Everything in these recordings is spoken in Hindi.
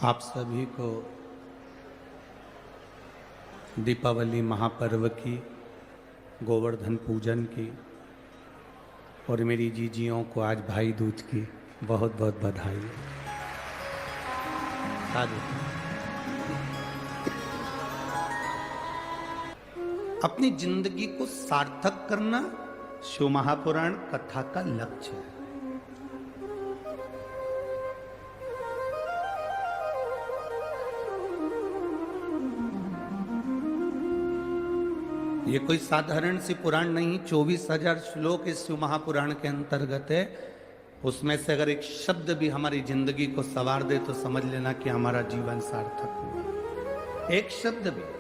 आप सभी को दीपावली महापर्व की, गोवर्धन पूजन की और मेरी जीजियों को आज भाई दूज की बहुत बहुत बधाई। अपनी जिंदगी को सार्थक करना शिव महापुराण कथा का लक्ष्य है। ये कोई साधारण सी पुराण नहीं, 24,000 श्लोक इस शिव महापुराण के अंतर्गत है। उसमें से अगर एक शब्द भी हमारी जिंदगी को संवार दे तो समझ लेना कि हमारा जीवन सार्थक हुआ। एक शब्द भी।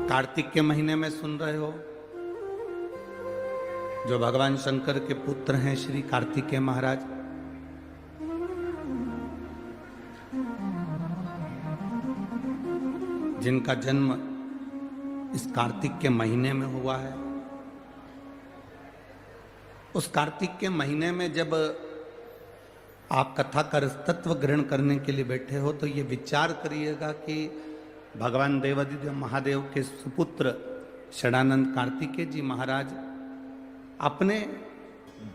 कार्तिक के महीने में सुन रहे हो, जो भगवान शंकर के पुत्र हैं श्री कार्तिकेय महाराज, जिनका जन्म इस कार्तिक के महीने में हुआ है। उस कार्तिक के महीने में जब आप कथा का रसतत्व ग्रहण करने के लिए बैठे हो तो ये विचार करिएगा कि भगवान देवादिदेव महादेव के सुपुत्र षडानंद कार्तिकेय जी महाराज अपने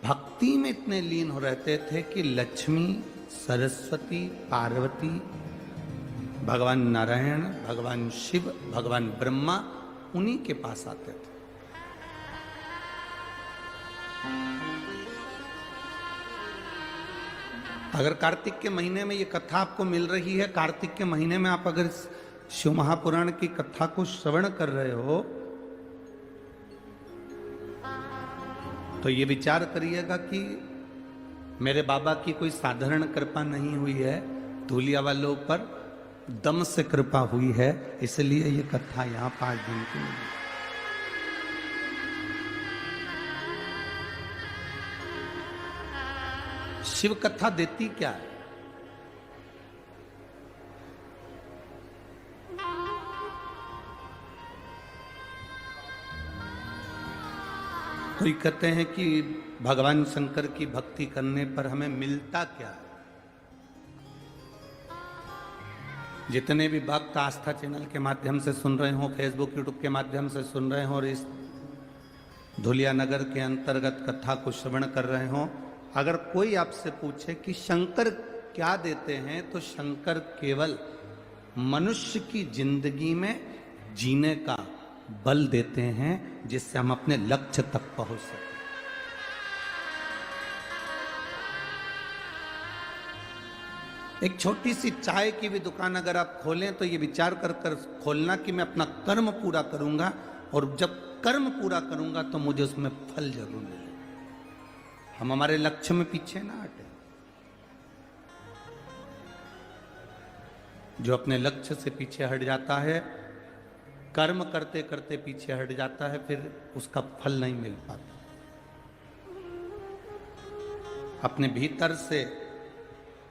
भक्ति में इतने लीन हो रहते थे कि लक्ष्मी, सरस्वती, पार्वती, भगवान नारायण, भगवान शिव, भगवान ब्रह्मा उन्हीं के पास आते थे। अगर कार्तिक के महीने में ये कथा आपको मिल रही है, कार्तिक के महीने में आप अगर शिव महापुराण की कथा को श्रवण कर रहे हो तो ये विचार करिएगा कि मेरे बाबा की कोई साधारण कृपा नहीं हुई है, धूलिया वालों पर दम से कृपा हुई है, इसलिए ये कथा यहां 5 दिन की मिली। शिव कथा देती क्या है? कोई कहते हैं कि भगवान शंकर की भक्ति करने पर हमें मिलता क्या है। जितने भी भक्त आस्था चैनल के माध्यम से सुन रहे हो, फेसबुक यूट्यूब के माध्यम से सुन रहे हो और इस धुलिया नगर के अंतर्गत कथा को श्रवण कर रहे हो, अगर कोई आपसे पूछे कि शंकर क्या देते हैं तो शंकर केवल मनुष्य की जिंदगी में जीने का बल देते हैं, जिससे हम अपने लक्ष्य तक पहुंच सकें। एक छोटी सी चाय की भी दुकान अगर आप खोलें तो ये विचार कर कर खोलना कि मैं अपना कर्म पूरा करूंगा और जब कर्म पूरा करूंगा तो मुझे उसमें फल जरूर मिलेगा। हम हमारे लक्ष्य में पीछे ना हटे। जो अपने लक्ष्य से पीछे हट जाता है, कर्म करते करते पीछे हट जाता है, फिर उसका फल नहीं मिल पाता। अपने भीतर से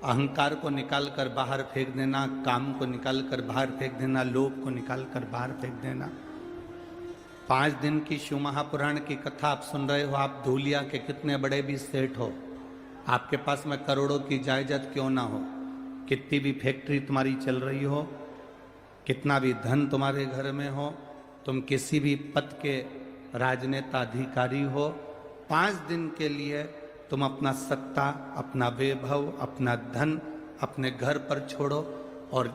अहंकार को निकालकर बाहर फेंक देना, काम को निकालकर बाहर फेंक देना, लोभ को निकालकर बाहर फेंक देना। 5 दिन की शिव महापुराण की कथा आप सुन रहे हो। आप धूलिया के कितने बड़े भी सेठ हो, आपके पास में करोड़ों की जायदाद क्यों ना हो, कितनी भी फैक्ट्री तुम्हारी चल रही हो, कितना भी धन तुम्हारे घर में हो, तुम किसी भी पद के राजनेता अधिकारी हो, 5 दिन के लिए तुम अपना सत्ता, अपना वैभव, अपना धन अपने घर पर छोड़ो और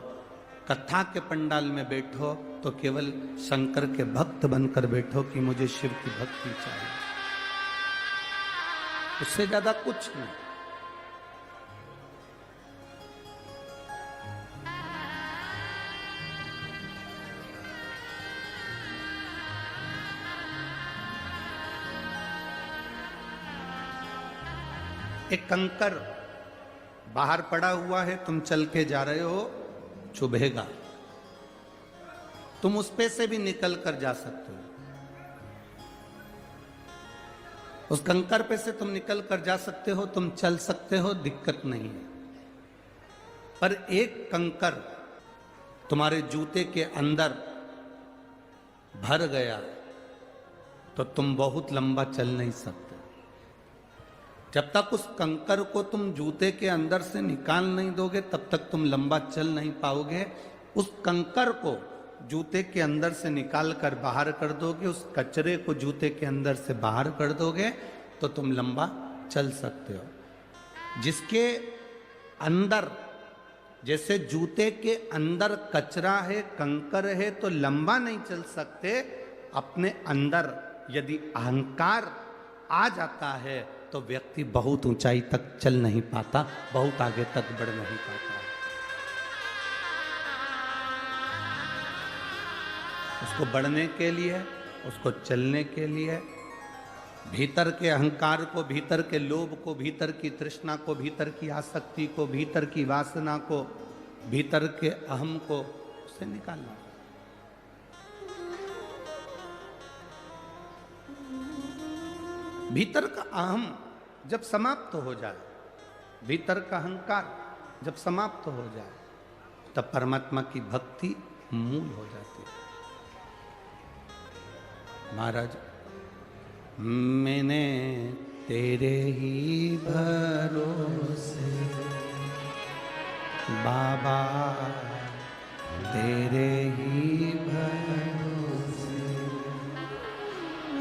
कथा के पंडाल में बैठो तो केवल शंकर के भक्त बनकर बैठो कि मुझे शिव की भक्ति चाहिए। उससे ज्यादा कुछ नहीं। एक कंकर बाहर पड़ा हुआ है, तुम चल के जा रहे हो, चुभेगा, तुम उस पे से भी निकल कर जा सकते हो। उस कंकर पे से तुम निकल कर जा सकते हो, तुम चल सकते हो, दिक्कत नहीं है। पर एक कंकर तुम्हारे जूते के अंदर भर गया तो तुम बहुत लंबा चल नहीं सकते। जब तक उस कंकर को तुम जूते के अंदर से निकाल नहीं दोगे तब तक तुम लंबा चल नहीं पाओगे। उस कंकर को जूते के अंदर से निकाल कर बाहर कर दोगे, उस कचरे को जूते के अंदर से बाहर कर दोगे तो तुम लंबा चल सकते हो। जिसके अंदर, जैसे जूते के अंदर कचरा है, कंकर है, तो लंबा नहीं चल सकते। अपने अंदर यदि अहंकार आ जाता है तो व्यक्ति बहुत ऊंचाई तक चल नहीं पाता, बहुत आगे तक बढ़ नहीं पाता। उसको बढ़ने के लिए, उसको चलने के लिए भीतर के अहंकार को, भीतर के लोभ को, भीतर की तृष्णा को, भीतर की आसक्ति को, भीतर की वासना को, भीतर के अहम को उससे निकालना। भीतर का अहम जब समाप्त हो जाए, भीतर का अहंकार जब समाप्त हो जाए, तब परमात्मा की भक्ति मूल हो जाती है। महाराज, मैंने तेरे ही भरोसे बाबा, तेरे ही भरोसे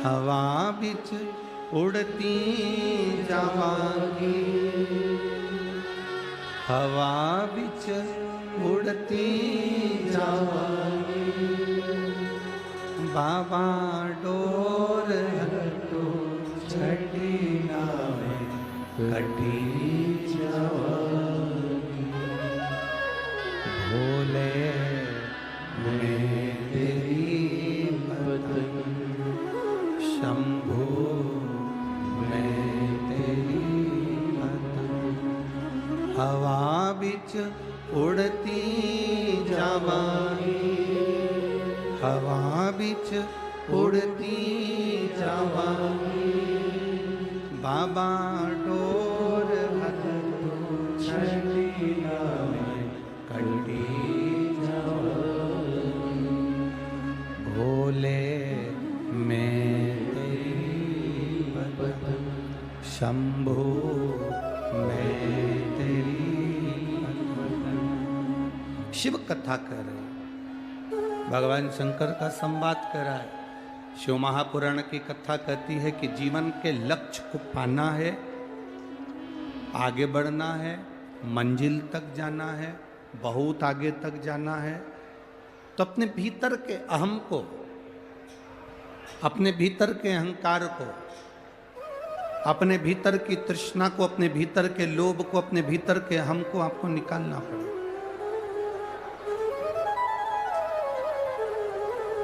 हवा बिच उड़ती जावांगी, हवा बिच उड़ती जावांगी, बाबा डोर हटो छठी नावे कटी जावांगी, भोले मैं तेरी पत्नी, शंभू मैं तेरी पत्नी, हवा बिच उड़ती जावांगी, हवा बिच उड़ती जावांगी, बाबा डोर हटो छठी नावे कटी जावांगी, भोले मैं तेरी पत्नी, शंभू मैं तेरी पत्नी। शिव कथा कर रहे, भगवान शंकर का संवाद कर रहा है। शिव महापुराण की कथा कहती है कि जीवन के लक्ष्य को पाना है, आगे बढ़ना है, मंजिल तक जाना है, बहुत आगे तक जाना है, तो अपने भीतर के अहम को, अपने भीतर के अहंकार को, अपने भीतर की तृष्णा को, अपने भीतर के लोभ को, अपने भीतर के अहम को आपको निकालना पड़ेगा।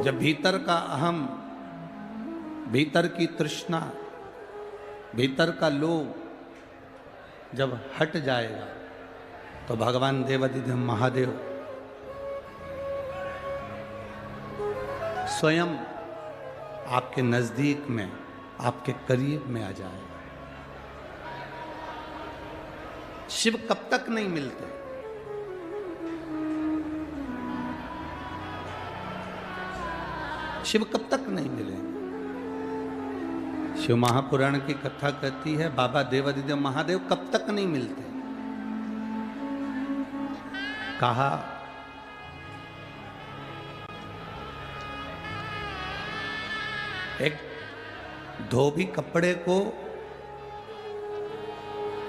जब भीतर का अहम, भीतर की तृष्णा, भीतर का लोभ जब हट जाएगा तो भगवान देवाधिदेव महादेव स्वयं आपके नजदीक में, आपके करीब में आ जाएगा। शिव कब तक नहीं मिलते? शिव कब तक नहीं मिलेंगे? शिव महापुराण की कथा कहती है बाबा देवाधिदेव महादेव कब तक नहीं मिलते। कहा एक धोबी कपड़े को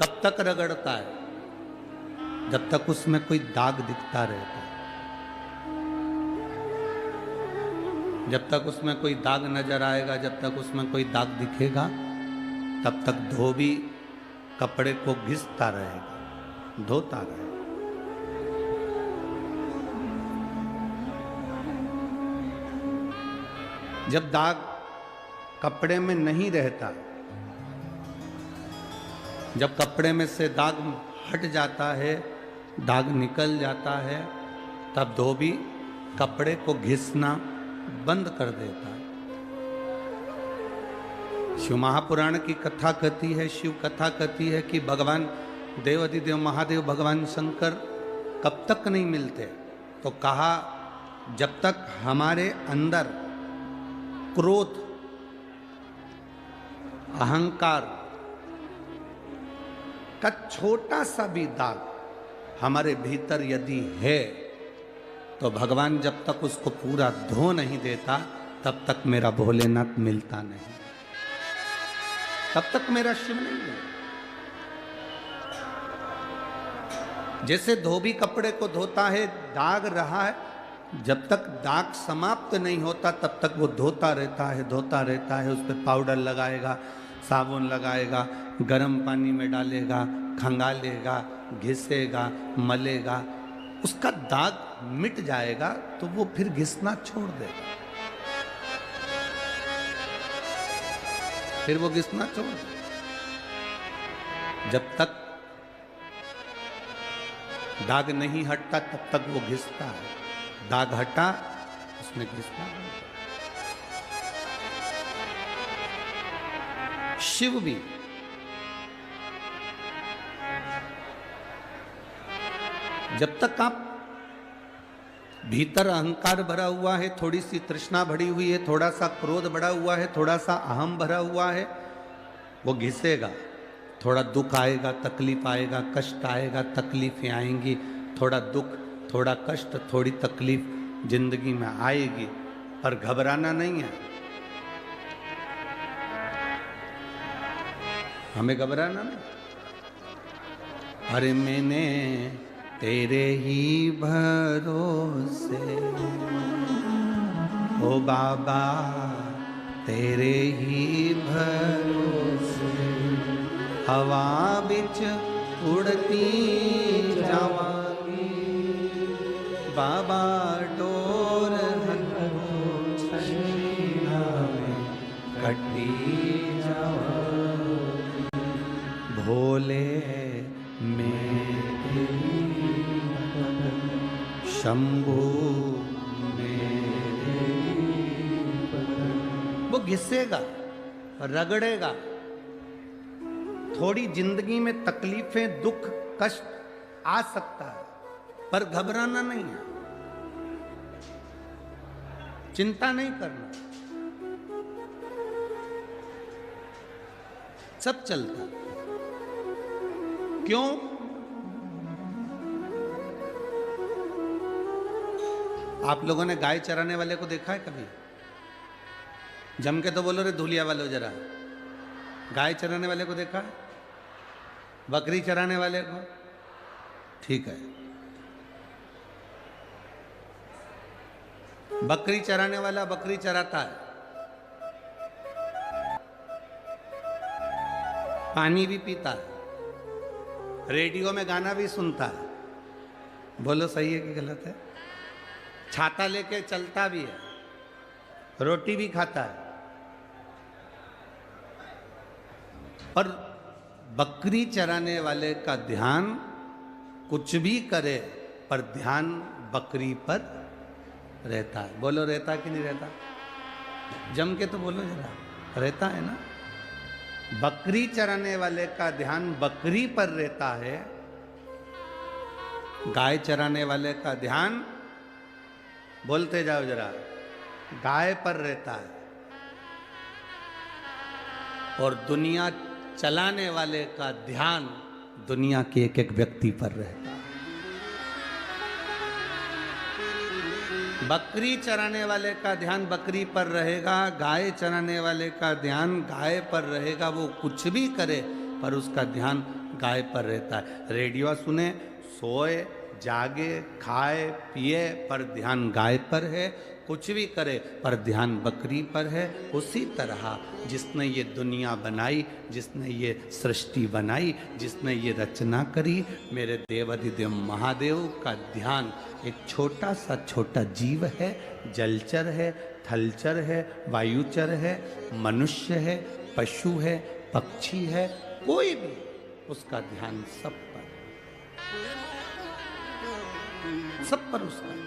कब तक रगड़ता है? जब तक उसमें कोई दाग दिखता रहता है। जब तक उसमें कोई दाग नजर आएगा, जब तक उसमें कोई दाग दिखेगा, तब तक धोबी कपड़े को घिसता रहेगा, धोता रहेगा। जब दाग कपड़े में नहीं रहता, जब कपड़े में से दाग हट जाता है, दाग निकल जाता है, तब धोबी कपड़े को घिसना बंद कर देता है। शिव महापुराण की कथा कहती है, शिव कथा कहती है कि भगवान देवाधिदेव महादेव, भगवान शंकर कब तक नहीं मिलते? तो कहा जब तक हमारे अंदर क्रोध, अहंकार, का छोटा सा भी दाग हमारे भीतर यदि है तो भगवान जब तक उसको पूरा धो नहीं देता तब तक मेरा भोलेनाथ मिलता नहीं, तब तक मेरा शिव नहीं मिलता। जैसे धोबी कपड़े को धोता है, दाग रहा है, जब तक दाग समाप्त नहीं होता तब तक वो धोता रहता है, धोता रहता है। उस पर पाउडर लगाएगा, साबुन लगाएगा, गर्म पानी में डालेगा, खंगालेगा, घिसेगा, मलेगा, उसका दाग मिट जाएगा तो वो फिर घिसना छोड़ देगा, फिर वो घिसना छोड़ देगा। जब तक दाग नहीं हटता तब तक वो घिसता है, दाग हटा उसने घिसना बंद कर। शिव भी जब तक आप भीतर अहंकार भरा हुआ है, थोड़ी सी तृष्णा भरी हुई है, थोड़ा सा क्रोध भरा हुआ है, थोड़ा सा अहम भरा हुआ है, वो घिसेगा। थोड़ा दुख आएगा, तकलीफ आएगा, कष्ट आएगा, तकलीफें आएंगी, थोड़ा दुख, थोड़ा कष्ट, थोड़ी तकलीफ जिंदगी में आएगी, पर घबराना नहीं है, हमें घबराना नहीं। अरे मैंने तेरे ही भरोसे ओ बाबा, तेरे ही भरोसे हवा बिच उड़ती जावांगी, बाबा डोर छछीना में कटी जावांगी, भोले मेरे शंभू मेरे। वो घिसेगा, रगड़ेगा, थोड़ी जिंदगी में तकलीफें, दुख, कष्ट आ सकता है, पर घबराना नहीं है, चिंता नहीं करना, सब चलता। क्यों? आप लोगों ने गाय चराने वाले को देखा है कभी? जम के तो बोलो रे धुलिया वालों जरा। गाय चराने वाले को देखा है? बकरी चराने वाले को? ठीक है, बकरी चराने वाला बकरी चराता है, पानी भी पीता है, रेडियो में गाना भी सुनता है, बोलो सही है कि गलत है? छाता लेके चलता भी है, रोटी भी खाता है, पर बकरी चराने वाले का ध्यान कुछ भी करे पर ध्यान बकरी पर रहता है। बोलो रहता कि नहीं रहता? जम के तो बोलो जरा, रहता है ना? बकरी चराने वाले का ध्यान बकरी पर रहता है, गाय चराने वाले का ध्यान, बोलते जाओ जरा, गाय पर रहता है, और दुनिया चलाने वाले का ध्यान दुनिया के एक एक व्यक्ति पर रहता है। बकरी चराने वाले का ध्यान बकरी पर रहेगा, गाय चराने वाले का ध्यान गाय पर रहेगा। वो कुछ भी करे पर उसका ध्यान गाय पर रहता है। रेडियो सुने, सोए, जागे, खाए, पिए, पर ध्यान गाय पर है। कुछ भी करे पर ध्यान बकरी पर है। उसी तरह जिसने ये दुनिया बनाई, जिसने ये सृष्टि बनाई, जिसने ये रचना करी, मेरे देवाधिदेव महादेव का ध्यान एक छोटा सा छोटा जीव है, जलचर है, थलचर है, वायुचर है, मनुष्य है, पशु है, पक्षी है, कोई भी, उसका ध्यान सब पर, सब पर उसका।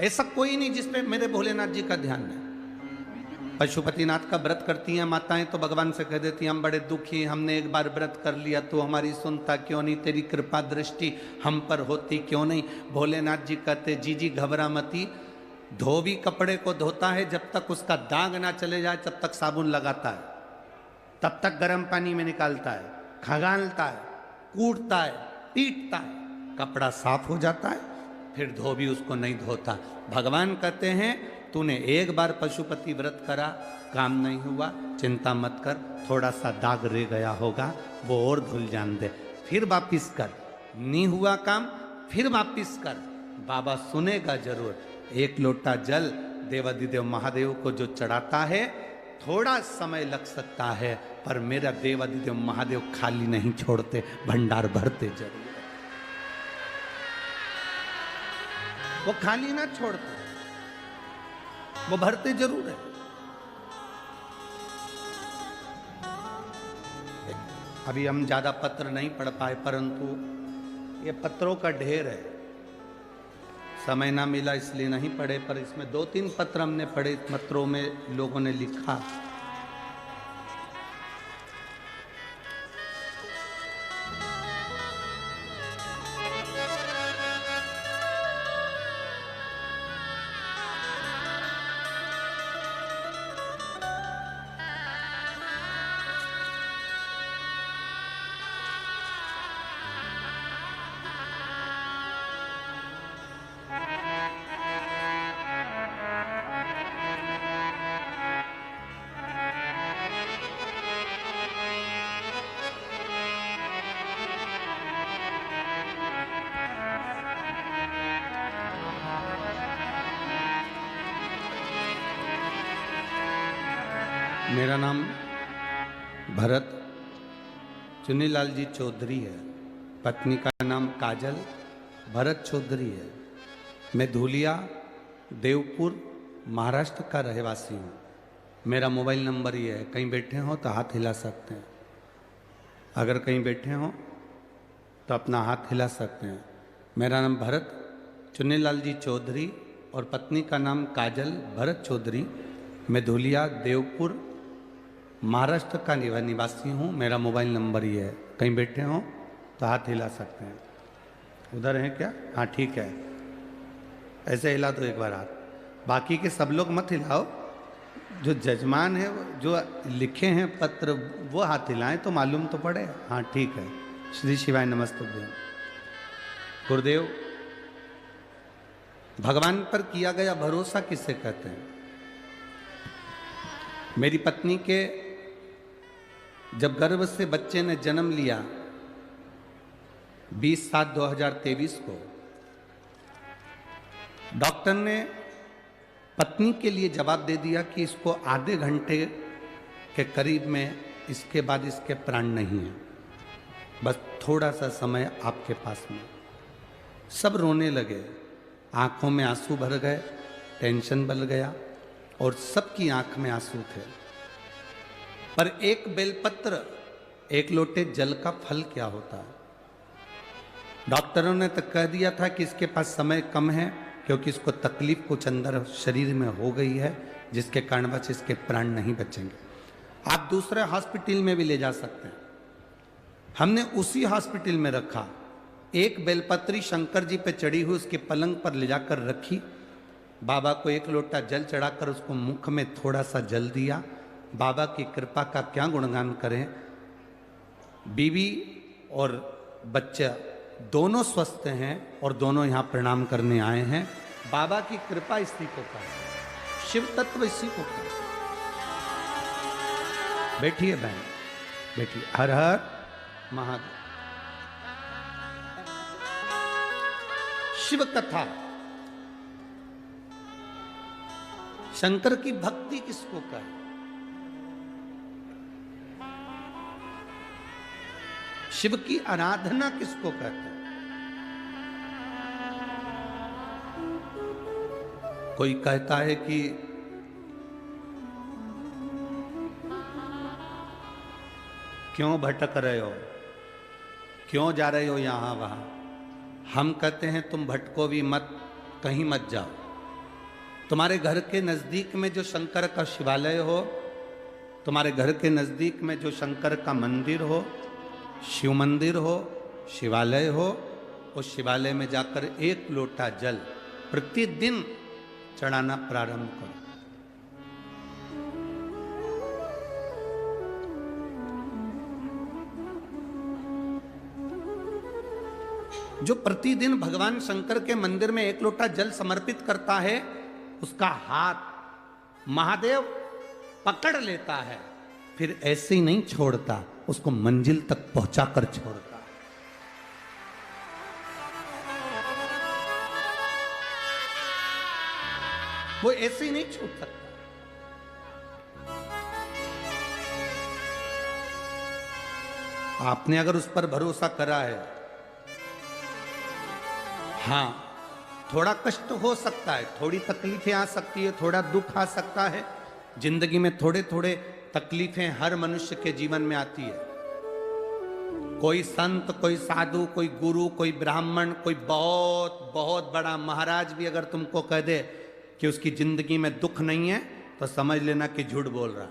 ऐसा कोई नहीं जिसपे मेरे भोलेनाथ जी का ध्यान है। पशुपतिनाथ का व्रत करती हैं माताएं तो भगवान से कह देती हैं, हम बड़े दुखी, हमने एक बार व्रत कर लिया तो हमारी सुनता क्यों नहीं, तेरी कृपा दृष्टि हम पर होती क्यों नहीं। भोलेनाथ जी कहते, जी जी घबरा मती, धोबी कपड़े को धोता है, जब तक उसका दाग ना चले जाए तब तक साबुन लगाता है, तब तक गर्म पानी में निकालता है, खंगालता है, कूटता है, पीटता है, कपड़ा साफ हो जाता है, फिर धोबी उसको नहीं धोता। भगवान कहते हैं तूने एक बार पशुपति व्रत करा, काम नहीं हुआ, चिंता मत कर, थोड़ा सा दाग रह गया होगा, वो और धुल जान दे, फिर वापिस कर, नहीं हुआ काम फिर वापिस कर, बाबा सुनेगा जरूर। एक लोटा जल देवाधिदेव महादेव को जो चढ़ाता है, थोड़ा समय लग सकता है, पर मेरा देवाधिदेव महादेव खाली नहीं छोड़ते, भंडार भरते जरूर, वो खाली ना छोड़ते, वो भरते जरूर है। अभी हम ज्यादा पत्र नहीं पढ़ पाए, परंतु ये पत्रों का ढेर है, समय ना मिला इसलिए नहीं पढ़े, पर इसमें 2-3 पत्र हमने पढ़े, पत्रों में लोगों ने लिखा। मेरा नाम भरत चुन्नीलाल जी चौधरी है, पत्नी का नाम काजल भरत चौधरी है। मैं धूलिया देवपुर महाराष्ट्र का रहवासी हूँ। मेरा मोबाइल नंबर ये है, कहीं बैठे हो तो हाथ हिला सकते हैं, अगर कहीं बैठे हो तो अपना हाथ हिला सकते हैं। मेरा नाम भरत चुन्नीलाल जी चौधरी और पत्नी का नाम काजल भरत चौधरी। मैं धूलिया देवपुर महाराष्ट्र का निवासी हूँ। मेरा मोबाइल नंबर ये है, कहीं बैठे हो तो हाथ हिला सकते हैं। उधर हैं क्या? हाँ ठीक है, ऐसे हिला दो एक बार हाथ, बाकी के सब लोग मत हिलाओ, जो जजमान है जो लिखे हैं पत्र वो हाथ हिलाएं तो मालूम तो पड़े। हाँ ठीक है, श्री शिवाय नमस्तुभ्यं। गुरुदेव, भगवान पर किया गया भरोसा किसे कहते हैं? मेरी पत्नी के जब गर्भ से बच्चे ने जन्म लिया 20/7/2023 को, डॉक्टर ने पत्नी के लिए जवाब दे दिया कि इसको आधे घंटे के करीब में इसके बाद इसके प्राण नहीं है, बस थोड़ा सा समय आपके पास में। सब रोने लगे, आंखों में आंसू भर गए, टेंशन बढ़ गया और सबकी आंख में आंसू थे। पर एक बेलपत्र, एक लोटे जल का फल क्या होता है? डॉक्टरों ने तो कह दिया था कि इसके पास समय कम है, क्योंकि इसको तकलीफ कुछ अंदर शरीर में हो गई है, जिसके कारण बस इसके प्राण नहीं बचेंगे। आप दूसरे हॉस्पिटल में भी ले जा सकते हैं। हमने उसी हॉस्पिटल में रखा, एक बेलपत्री शंकर जी पे चढ़ी हुई उसके पलंग पर ले जाकर रखी, बाबा को एक लोटा जल चढ़ाकर उसको मुख में थोड़ा सा जल दिया। बाबा की कृपा का क्या गुणगान करें, बीवी और बच्चा दोनों स्वस्थ हैं और दोनों यहाँ प्रणाम करने आए हैं। बाबा की कृपा इसी को कहा, शिव तत्व इसी को कहा। बैठिए बहन, बैठिए। हर हर महादेव। शिव कथा, शंकर की भक्ति किसको कहे? शिव की आराधना किसको कहते हैं? कोई कहता है कि क्यों भटक रहे हो, क्यों जा रहे हो यहां वहां। हम कहते हैं तुम भटको भी मत, कहीं मत जाओ। तुम्हारे घर के नजदीक में जो शंकर का शिवालय हो, तुम्हारे घर के नजदीक में जो शंकर का मंदिर हो, शिव मंदिर हो, शिवालय हो, उस शिवालय में जाकर एक लोटा जल प्रतिदिन चढ़ाना प्रारंभ करो। जो प्रतिदिन भगवान शंकर के मंदिर में 1 लोटा जल समर्पित करता है, उसका हाथ महादेव पकड़ लेता है, फिर ऐसे ही नहीं छोड़ता, उसको मंजिल तक पहुंचाकर छोड़ता। वो ऐसे ही नहीं छूट सकता। आपने अगर उस पर भरोसा करा है, हां, थोड़ा कष्ट हो सकता है, थोड़ी तकलीफें आ सकती है, थोड़ा दुख आ सकता है। जिंदगी में थोड़े थोड़े तकलीफें हर मनुष्य के जीवन में आती है। कोई संत, कोई साधु, कोई गुरु, कोई ब्राह्मण, कोई बहुत बहुत बड़ा महाराज भी अगर तुमको कह दे कि उसकी जिंदगी में दुख नहीं है, तो समझ लेना कि झूठ बोल रहा।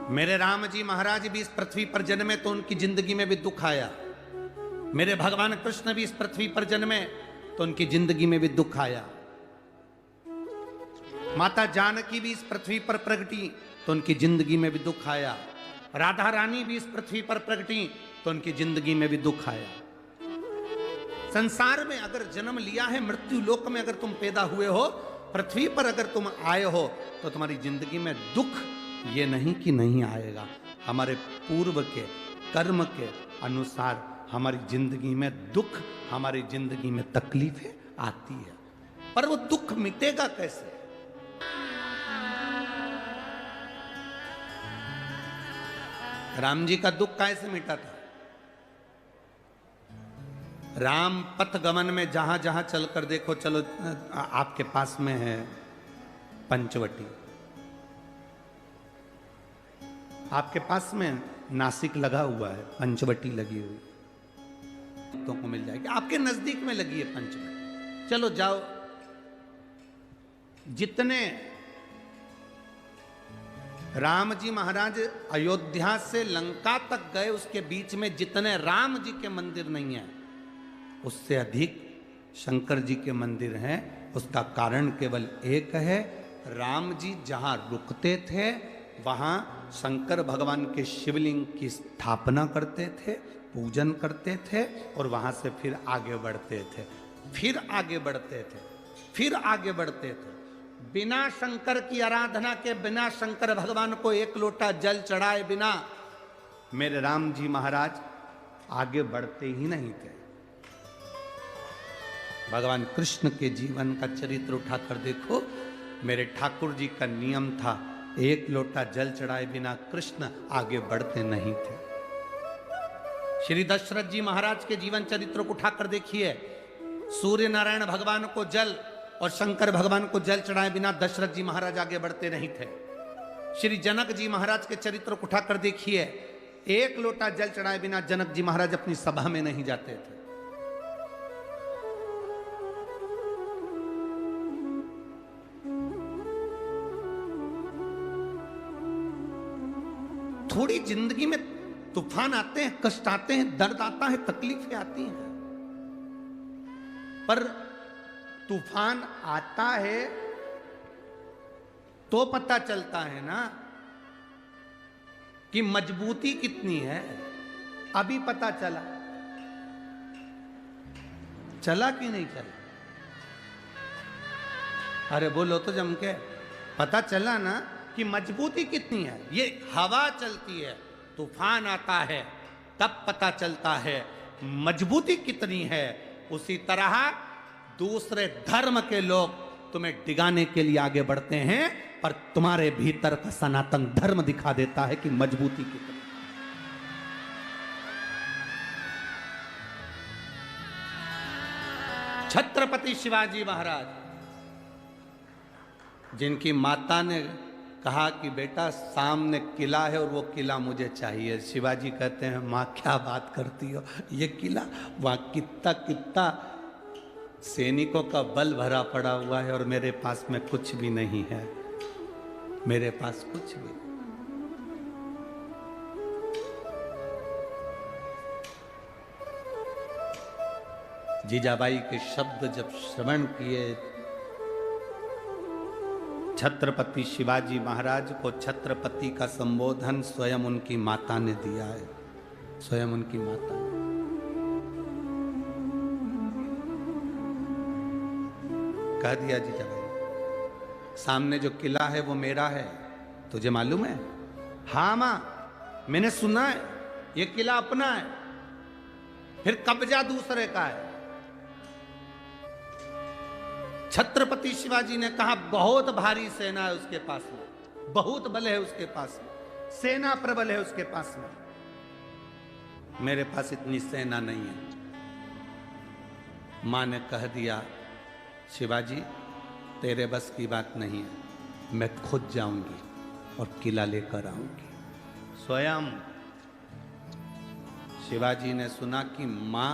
मेरे राम जी महाराज भी इस पृथ्वी पर जन्मे तो उनकी जिंदगी में भी दुख आया। मेरे भगवान कृष्ण भी इस पृथ्वी पर जन्मे तो उनकी जिंदगी में भी दुख आया। माता जानकी भी इस पृथ्वी पर प्रगटी तो उनकी जिंदगी में भी दुख आया। राधा रानी भी इस पृथ्वी पर प्रगटी तो उनकी जिंदगी में भी दुख आया। संसार में अगर जन्म लिया है, मृत्यु लोक में अगर तुम पैदा हुए हो, पृथ्वी पर अगर तुम आए हो, तो तुम्हारी जिंदगी में दुख ये नहीं कि नहीं आएगा। हमारे पूर्व के कर्म के अनुसार हमारी जिंदगी में दुख, हमारी जिंदगी में तकलीफें आती है, पर वो दुख मिटेगा कैसे? राम जी का दुख कैसे मिटा था? राम पथ गमन में जहां जहां चलकर देखो, चलो आपके पास में है पंचवटी, आपके पास में नासिक लगा हुआ है, पंचवटी लगी हुई, तो को मिल जाएगी। आपके नजदीक में लगी है पंचवटी, चलो जाओ। जितने राम जी महाराज अयोध्या से लंका तक गए, उसके बीच में जितने राम जी के मंदिर नहीं है, उससे अधिक शंकर जी के मंदिर हैं। उसका कारण केवल एक है, राम जी जहां रुकते थे वहां शंकर भगवान के शिवलिंग की स्थापना करते थे, पूजन करते थे, और वहां से फिर आगे बढ़ते थे, फिर आगे बढ़ते थे, फिर आगे बढ़ते थे। बिना शंकर की आराधना के, बिना शंकर भगवान को 1 लोटा जल चढ़ाए बिना मेरे राम जी महाराज आगे बढ़ते ही नहीं थे। भगवान कृष्ण के जीवन का चरित्र उठाकर देखो। मेरे ठाकुर जी का नियम था, 1 लोटा जल चढ़ाए बिना कृष्ण आगे बढ़ते नहीं थे। श्री दशरथ जी महाराज के जीवन चरित्र को उठाकर देखिए। सूर्य नारायण भगवान को जल और शंकर भगवान को जल चढ़ाए बिना दशरथ जी महाराज आगे बढ़ते नहीं थे। श्री जनक जी महाराज के चरित्र को उठाकर देखिए। 1 लोटा जल चढ़ाए बिना जनक जी महाराज अपनी सभा में नहीं जाते थे। थोड़ी जिंदगी में तूफान आते हैं, कष्ट आते हैं, दर्द आता है, तकलीफें आती हैं, पर तूफान आता है तो पता चलता है ना कि मजबूती कितनी है। अभी पता चला, चला कि नहीं चला? अरे बोलो तो जम के, पता चला ना कि मजबूती कितनी है। ये हवा चलती है, तूफान आता है, तब पता चलता है मजबूती कितनी है। उसी तरह दूसरे धर्म के लोग तुम्हें डिगाने के लिए आगे बढ़ते हैं, पर तुम्हारे भीतर का सनातन धर्म दिखा देता है कि मजबूती कितनी। छत्रपति शिवाजी महाराज, जिनकी माता ने कहा कि बेटा सामने किला है और वो किला मुझे चाहिए, शिवाजी कहते हैं माँ क्या बात करती हो, ये किला वहाँ कितना कितना सैनिकों का बल भरा पड़ा हुआ है और मेरे पास में कुछ भी नहीं है, मेरे पास कुछ भी नहीं। जीजाबाई के शब्द जब श्रवण किए, छत्रपति शिवाजी महाराज को छत्रपति का संबोधन स्वयं उनकी माता ने दिया है, स्वयं उनकी माता ने। कह दिया जीजाबाई, सामने जो किला है वो मेरा है, तुझे मालूम है? हाँ मां, मैंने सुना है, ये किला अपना है, फिर कब्जा दूसरे का है। छत्रपति शिवाजी ने कहा, बहुत भारी सेना है उसके पास में, बहुत बल है उसके पास में, सेना प्रबल है उसके पास में, मेरे पास इतनी सेना नहीं है। मां ने कह दिया, शिवाजी तेरे बस की बात नहीं है, मैं खुद जाऊंगी और किला लेकर आऊंगी। स्वयं शिवाजी ने सुना कि मां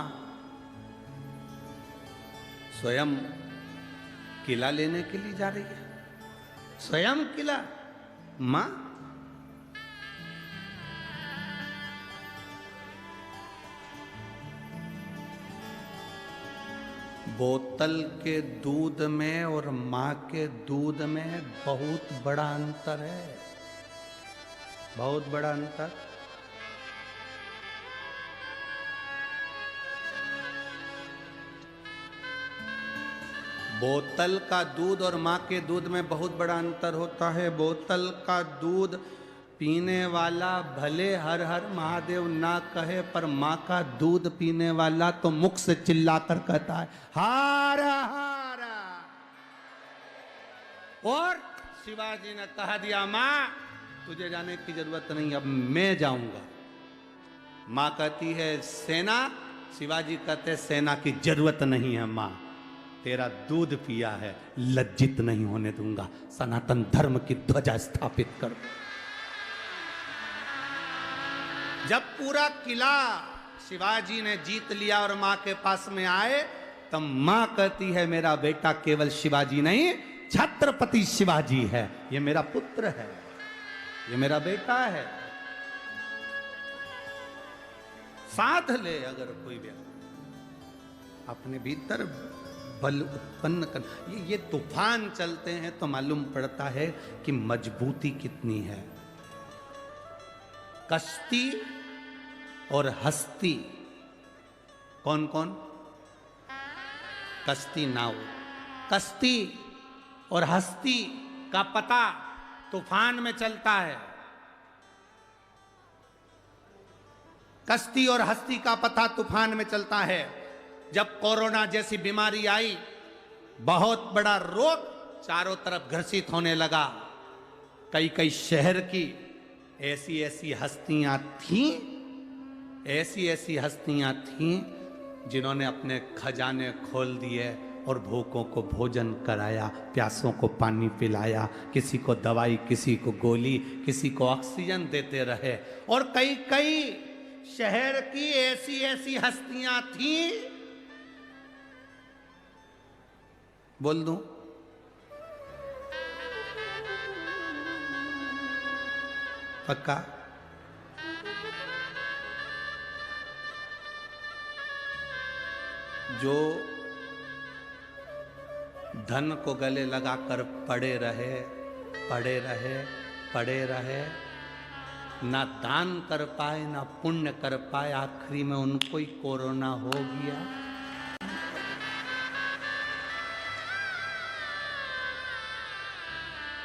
स्वयं किला लेने के लिए जा रही है, स्वयं किला। मां बोतल के दूध में और मां के दूध में बहुत बड़ा अंतर है, बहुत बड़ा अंतर। बोतल का दूध और मां के दूध में बहुत बड़ा अंतर होता है। बोतल का दूध पीने वाला भले हर हर महादेव ना कहे, पर मां का दूध पीने वाला तो मुख से चिल्लाकर कहता है हार हार। और शिवाजी ने कह दिया, मां तुझे जाने की जरूरत नहीं, अब मैं जाऊंगा। मां कहती है सेना, शिवाजी कहते सेना की जरूरत नहीं है मां, तेरा दूध पिया है, लज्जित नहीं होने दूंगा, सनातन धर्म की ध्वजा स्थापित कर। जब पूरा किला शिवाजी ने जीत लिया और मां के पास में आए, तब मां कहती है मेरा बेटा केवल शिवाजी नहीं, छत्रपति शिवाजी है, ये मेरा पुत्र है, ये मेरा बेटा है। साध ले अगर कोई व्यक्ति अपने भीतर बल उत्पन्न कर, ये तूफान चलते हैं तो मालूम पड़ता है कि मजबूती कितनी है। कश्ती और हस्ती, कौन कौन? कश्ती नाव, कश्ती और हस्ती का पता तूफान में चलता है। कश्ती और हस्ती का पता तूफान में चलता है। जब कोरोना जैसी बीमारी आई, बहुत बड़ा रोग चारों तरफ घर्षित होने लगा, कई कई शहर की ऐसी ऐसी हस्तियां थीं, ऐसी ऐसी हस्तियां थीं जिन्होंने अपने खजाने खोल दिए और भूखों को भोजन कराया, प्यासों को पानी पिलाया, किसी को दवाई, किसी को गोली, किसी को ऑक्सीजन देते रहे। और कई कई शहर की ऐसी ऐसी हस्तियां थीं, बोल दूं, पक्का? जो धन को गले लगाकर पड़े रहे, पड़े रहे, पड़े रहे, ना दान कर पाए ना पुण्य कर पाए, आखिरी में उनको ही कोरोना हो गया।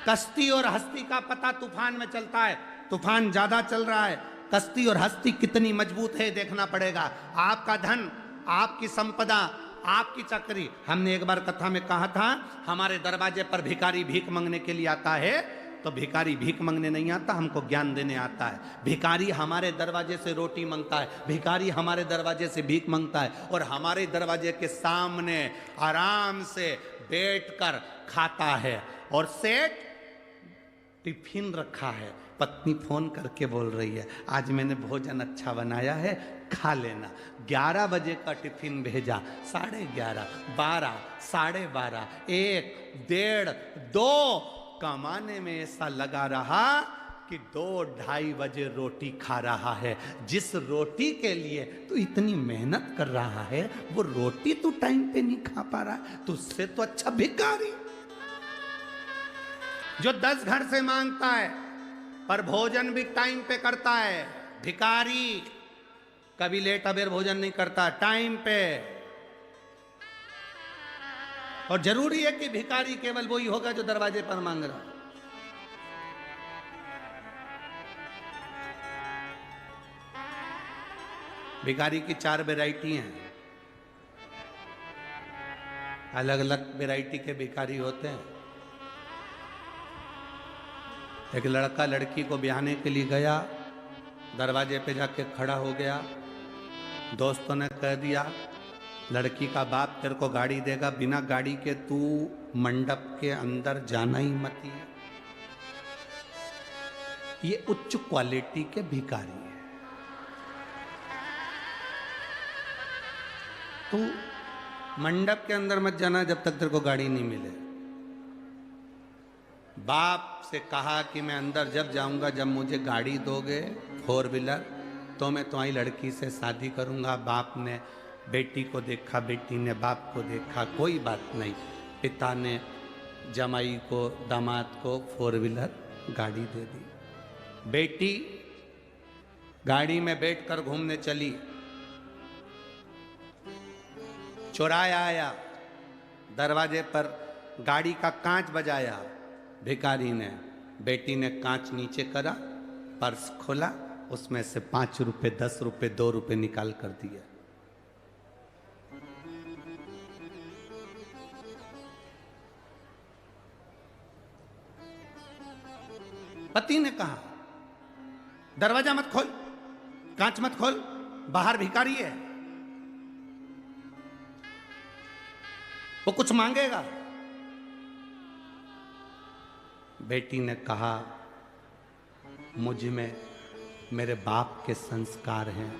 कश्ती और हस्ती का पता तूफान में चलता है। तूफान ज्यादा चल रहा है, कश्ती और हस्ती कितनी मजबूत है देखना पड़ेगा। आपका धन, आपकी संपदा, आपकी चाकरी। हमने एक बार कथा में कहा था, हमारे दरवाजे पर भिखारी भीख मांगने के लिए आता है, तो भिखारी भीख मांगने नहीं आता, हमको ज्ञान देने आता है। भिखारी हमारे दरवाजे से रोटी मांगता है, भिखारी हमारे दरवाजे से भीख मांगता है, और हमारे दरवाजे के सामने आराम से बैठकर खाता है। और सेठ टिफिन रखा है, पत्नी फोन करके बोल रही है आज मैंने भोजन अच्छा बनाया है, खा लेना। 11 बजे का टिफिन भेजा, 11:30, 12, 12:30, 1, 1:30, 2 कमाने में ऐसा लगा रहा कि 2-2:30 बजे रोटी खा रहा है। जिस रोटी के लिए तू इतनी मेहनत कर रहा है वो रोटी तू टाइम पे नहीं खा पा रहा है, तुझसे तो अच्छा भिखारी जो 10 घर से मांगता है पर भोजन भी टाइम पे करता है। भिखारी कभी लेट अबेर भोजन नहीं करता, टाइम पे। और जरूरी है कि भिखारी केवल वही होगा जो दरवाजे पर मांग रहा है। भिखारी की 4 वैरायटी हैं, अलग अलग वैरायटी के भिखारी होते हैं। एक लड़का लड़की को ब्याहने के लिए गया, दरवाजे पे जाके खड़ा हो गया। दोस्तों ने कह दिया लड़की का बाप तेरे को गाड़ी देगा, बिना गाड़ी के तू मंडप के अंदर जाना ही मत है। ये उच्च क्वालिटी के भिखारी है। तू मंडप के अंदर मत जाना जब तक तेरे को गाड़ी नहीं मिले। बाप से कहा कि मैं अंदर जब जाऊंगा जब मुझे गाड़ी दोगे 4 व्हीलर तो मैं तुम्हारी लड़की से शादी करूंगा। बाप ने बेटी को देखा, बेटी ने बाप को देखा, कोई बात नहीं। पिता ने जमाई को, दामाद को 4 व्हीलर गाड़ी दे दी। बेटी गाड़ी में बैठकर घूमने चली, चौराया आया, दरवाजे पर गाड़ी का कांच बजाया। भिखारी ने, बेटी ने कांच नीचे करा, पर्स खोला, उसमें से 5 रुपए, 10 रुपए, 2 रुपए निकाल कर दिया। पति ने कहा दरवाजा मत खोल, कांच मत खोल, बाहर भिखारी है, वो कुछ मांगेगा। बेटी ने कहा मुझ में मेरे बाप के संस्कार हैं,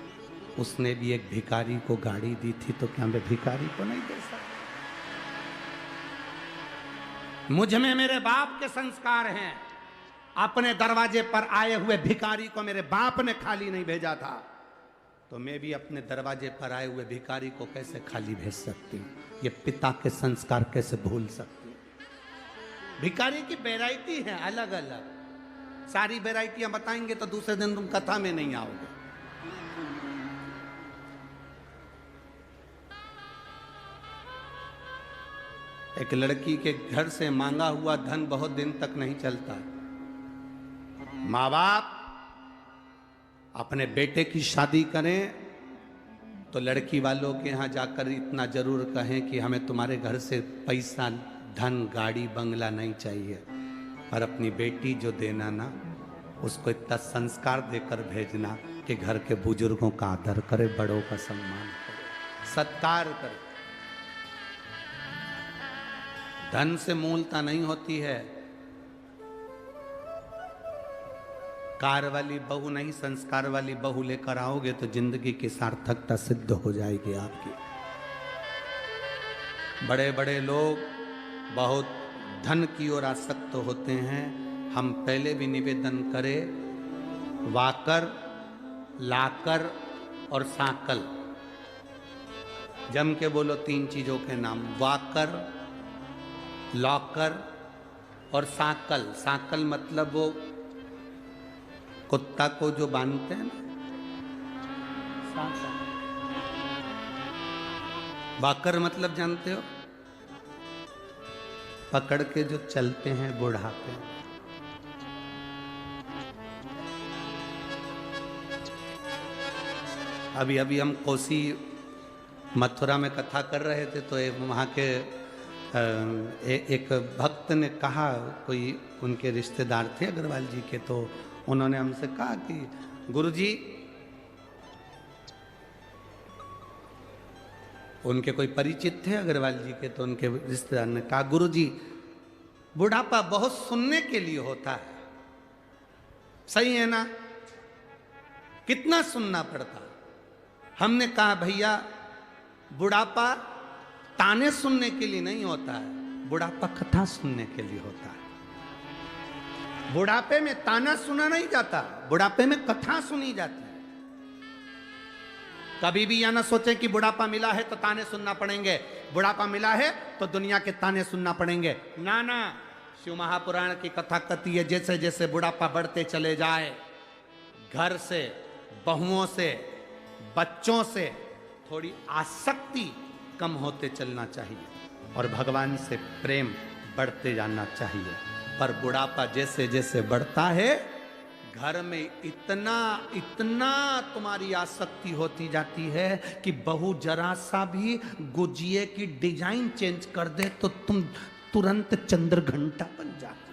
उसने भी एक भिखारी को गाड़ी दी थी तो क्या मैं भिखारी को नहीं दे सकता? मुझ में मेरे बाप के संस्कार हैं, अपने दरवाजे पर आए हुए भिखारी को मेरे बाप ने खाली नहीं भेजा था, तो मैं भी अपने दरवाजे पर आए हुए भिखारी को कैसे खाली भेज सकती हूँ? ये पिता के संस्कार कैसे भूल सकती हूँ? भिखारी की वैरायटी है अलग अलग, सारी वैरायटियां बताएंगे तो दूसरे दिन तुम कथा में नहीं आओगे। एक लड़की के घर से मांगा हुआ धन बहुत दिन तक नहीं चलता। माँ बाप अपने बेटे की शादी करें तो लड़की वालों के यहाँ जाकर इतना जरूर कहें कि हमें तुम्हारे घर से पैसा, धन, गाड़ी, बंगला नहीं चाहिए, पर अपनी बेटी जो देना ना उसको इतना संस्कार देकर भेजना कि घर के बुजुर्गों का आदर करे, बड़ों का सम्मान करे, सत्कार करे। धन से मूलता नहीं होती है। कार वाली बहू नहीं, संस्कार वाली बहू लेकर आओगे तो जिंदगी की सार्थकता सिद्ध हो जाएगी आपकी। बड़े बड़े लोग बहुत धन की ओर आसक्त होते हैं। हम पहले भी निवेदन करें, वाकर, लाकर और साकल, जम के बोलो 3 चीजों के नाम, वाकर, लॉकर और साकल। साकल मतलब वो कुत्ता को जो बांधते हैं ना, साकल। वाकर मतलब जानते हो, पकड़ के जो चलते हैं बुढ़ाते हैं। अभी अभी हम कोसी मथुरा में कथा कर रहे थे तो वहाँ के एक भक्त ने कहा, कोई उनके रिश्तेदार थे अग्रवाल जी के, तो उन्होंने हमसे कहा कि गुरुजी, उनके कोई परिचित थे अग्रवाल जी के, तो उनके रिश्तेदार ने कहा गुरुजी बुढ़ापा बहुत सुनने के लिए होता है, सही है ना? कितना सुनना पड़ता? हमने कहा भैया बुढ़ापा ताने सुनने के लिए नहीं होता है, बुढ़ापा कथा सुनने के लिए होता है। बुढ़ापे में ताना सुना नहीं जाता, बुढ़ापे में कथा सुनी जाती है। कभी भी यह ना सोचे कि बुढ़ापा मिला है तो ताने सुनना पड़ेंगे, बुढ़ापा मिला है तो दुनिया के ताने सुनना पड़ेंगे। ना ना, शिव महापुराण की कथा कहती है जैसे जैसे बुढ़ापा बढ़ते चले जाए, घर से, बहुओं से, बच्चों से थोड़ी आसक्ति कम होते चलना चाहिए और भगवान से प्रेम बढ़ते जाना चाहिए। पर बुढ़ापा जैसे जैसे बढ़ता है, घर में इतना इतना तुम्हारी आसक्ति होती जाती है कि बहू जरा सा भी गुजिये की डिजाइन चेंज कर दे तो तुम तुरंत चंद्र घंटा बन जाती,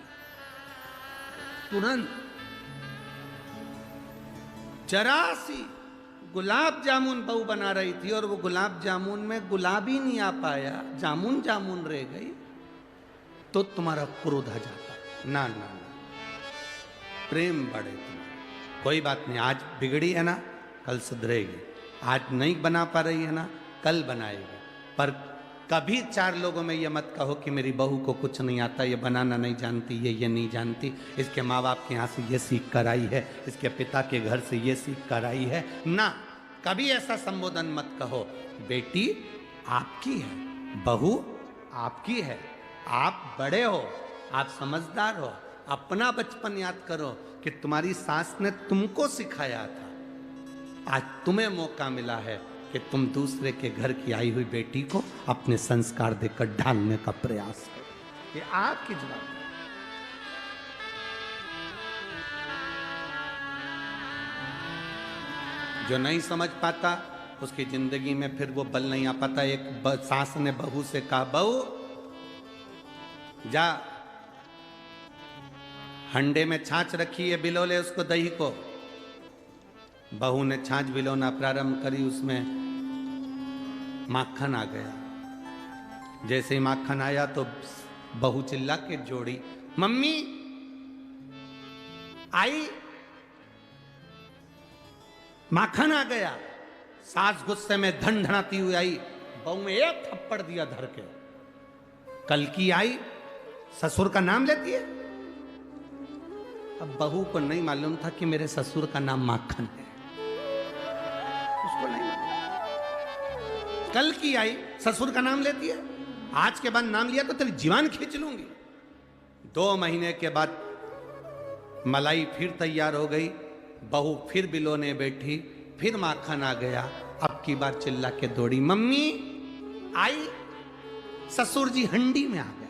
तुरंत। जरा सी गुलाब जामुन बहू बना रही थी और वो गुलाब जामुन में गुलाब ही नहीं आ पाया, जामुन जामुन रह गई, तो तुम्हारा क्रोध आ जाता। ना ना ना, प्रेम बढ़े तुम्हारा। कोई बात नहीं, आज बिगड़ी है ना, कल सुधरेगी। आज नहीं बना पा रही है ना, कल बनाएगी। पर कभी चार लोगों में ये मत कहो कि मेरी बहू को कुछ नहीं आता, ये बनाना नहीं जानती, ये नहीं जानती, इसके माँ बाप के यहाँ से ये सीख कर आई है, इसके पिता के घर से ये सीख कर आई है। ना, कभी ऐसा संबोधन मत कहो। बेटी आपकी है, बहू आपकी है, आप बड़े हो, आप समझदार हो। अपना बचपन याद करो कि तुम्हारी सास ने तुमको सिखाया था। आज तुम्हें मौका मिला है कि तुम दूसरे के घर की आई हुई बेटी को अपने संस्कार देकर ढालने का प्रयास करो। ये आपकी जवाबदारी। जो नहीं समझ पाता उसकी जिंदगी में फिर वो बल नहीं आ पाता। एक सास ने बहू से कहा, बहू जा हंडे में छाछ रखी है, बिलो ले उसको दही को। बहू ने छाछ बिलोना प्रारंभ करी, उसमें माखन आ गया। जैसे ही माखन आया तो बहू चिल्ला के जोड़ी, मम्मी आई, माखन आ गया। सास गुस्से में धनधनाती हुई आई, बहू में एक थप्पड़ दिया धर के। कल की आई, ससुर का नाम लेती है। अब बहू को नहीं मालूम था कि मेरे ससुर का नाम माखन है, उसको नहीं मालूम। कल की आई, ससुर का नाम लेती है, आज के बाद नाम लिया तो तेरी जीवान खींच लूंगी। 2 महीने के बाद मलाई फिर तैयार हो गई, बहू फिर बिलोने बैठी, फिर माखन आ गया। अब की बार चिल्ला के दौड़ी, मम्मी आई, ससुर जी हंडी में आ गए।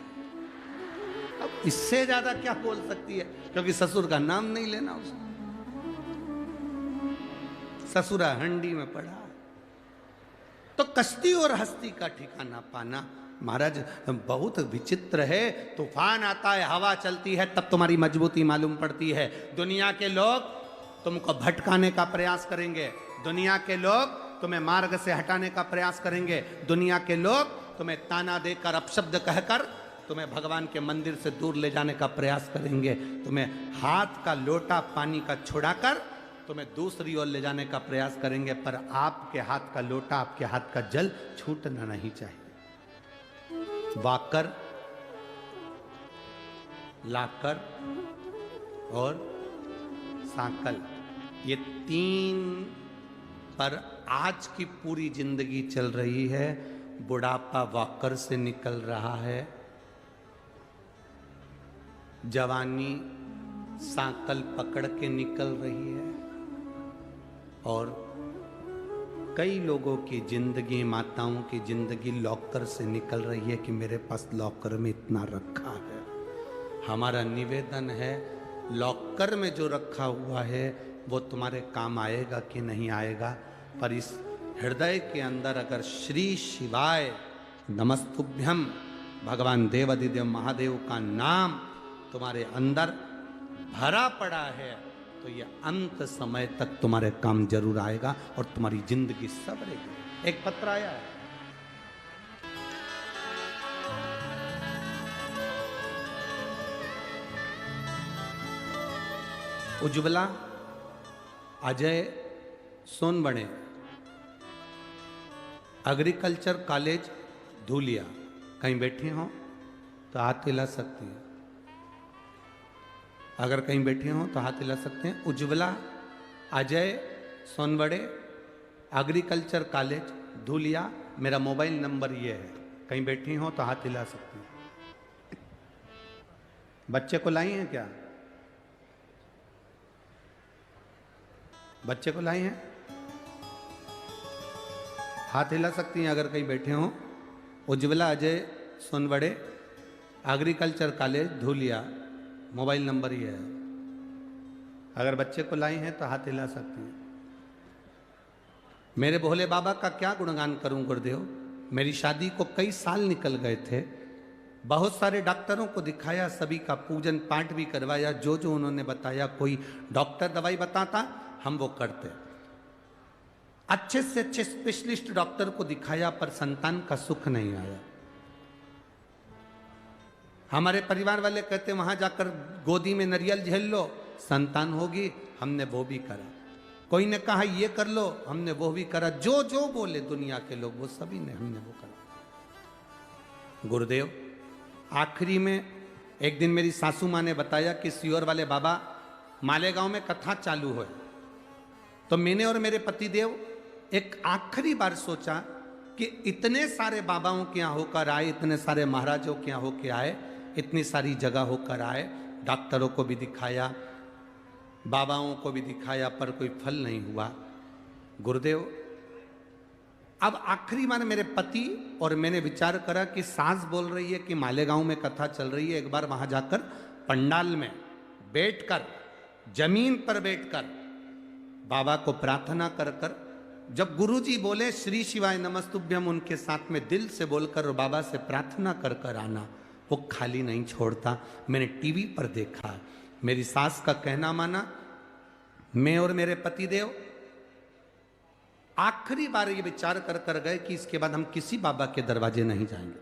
अब इससे ज्यादा क्या बोल सकती है, क्योंकि ससुर का नाम नहीं लेना उसको। ससुरा हंडी में पड़ा। तो कश्ती और हस्ती का ठिकाना पाना महाराज बहुत विचित्र है। तूफान आता है, हवा चलती है, तब तुम्हारी मजबूती मालूम पड़ती है। दुनिया के लोग तुमको भटकाने का प्रयास करेंगे, दुनिया के लोग तुम्हें मार्ग से हटाने का प्रयास करेंगे, दुनिया के लोग तुम्हें ताना देकर, अपशब्द कहकर तुम्हें भगवान के मंदिर से दूर ले जाने का प्रयास करेंगे, तुम्हें हाथ का लोटा पानी का छुड़ाकर तुम्हें दूसरी ओर ले जाने का प्रयास करेंगे। पर आपके हाथ का लोटा, आपके हाथ का जल छूटना नहीं चाहिए। वाकर, लाकर और सांकल, ये 3 पर आज की पूरी जिंदगी चल रही है। बुढ़ापा वाकर से निकल रहा है, जवानी सांकल पकड़ के निकल रही है। और कई लोगों की जिंदगी, माताओं की जिंदगी लॉकर से निकल रही है कि मेरे पास लॉकर में इतना रखा है। हमारा निवेदन है, लॉकर में जो रखा हुआ है वो तुम्हारे काम आएगा कि नहीं आएगा, पर इस हृदय के अंदर अगर श्री शिवाय नमस्तुभ्यम भगवान देवाधिदेव महादेव का नाम तुम्हारे अंदर भरा पड़ा है तो ये अंत समय तक तुम्हारे काम जरूर आएगा और तुम्हारी जिंदगी संवरेगी। एक पत्र आया है, उज्ज्वला अजय सोनबणे, एग्रीकल्चर कॉलेज धूलिया, कहीं बैठे हो तो हाथ हिला सकती है। अगर कहीं बैठे हो तो हाथ हिला सकते हैं। उज्ज्वला अजय सोनवड़े, एग्रीकल्चर कॉलेज धुलिया, मेरा मोबाइल नंबर ये है। कहीं बैठी हो तो हाथ हिला सकते हैं। बच्चे को लाई हैं क्या? बच्चे को लाई हैं? हाथ हिला सकती हैं अगर कहीं बैठे हो। Ujjwala Ajay Sonawade, agriculture college Dhulia, mobile number ये है। अगर बच्चे को लाई हैं तो हाथ हिला सकती हैं। मेरे भोले बाबा का क्या गुणगान करूं गुरुदेव। मेरी शादी को कई साल निकल गए थे, बहुत सारे डॉक्टरों को दिखाया, सभी का पूजन पाठ भी करवाया, जो जो उन्होंने बताया। कोई डॉक्टर दवाई बताता हम वो करते, अच्छे से अच्छे स्पेशलिस्ट डॉक्टर को दिखाया, पर संतान का सुख नहीं आया। हमारे परिवार वाले कहते वहां जाकर गोदी में नारियल झेल लो, संतान होगी। हमने वो भी करा। कोई ने कहा ये कर लो, हमने वो भी करा। जो जो बोले दुनिया के लोग वो सभी ने, हमने वो करा। गुरुदेव आखिरी में एक दिन मेरी सासू माँ ने बताया कि सियोर वाले बाबा मालेगांव में कथा चालू है। तो मैंने और मेरे पतिदेव एक आखिरी बार सोचा कि इतने सारे बाबाओं के यहाँ होकर आए, इतने सारे महाराजों के यहाँ होकर आए, इतनी सारी जगह होकर आए, डॉक्टरों को भी दिखाया, बाबाओं को भी दिखाया, पर कोई फल नहीं हुआ। गुरुदेव अब आखिरी बार मेरे पति और मैंने विचार करा कि सास बोल रही है कि मालेगांव में कथा चल रही है, एक बार वहां जाकर पंडाल में बैठकर, जमीन पर बैठकर बाबा को प्रार्थना कर कर, जब गुरुजी बोले श्री शिवाय नमस्तुभ्यम, उनके साथ में दिल से बोलकर और बाबा से प्रार्थना कर कर आना। वो खाली नहीं छोड़ता। मैंने टीवी पर देखा, मेरी सास का कहना माना, मैं और मेरे पतिदेव आखिरी बार ये विचार कर कर गए कि इसके बाद हम किसी बाबा के दरवाजे नहीं जाएंगे।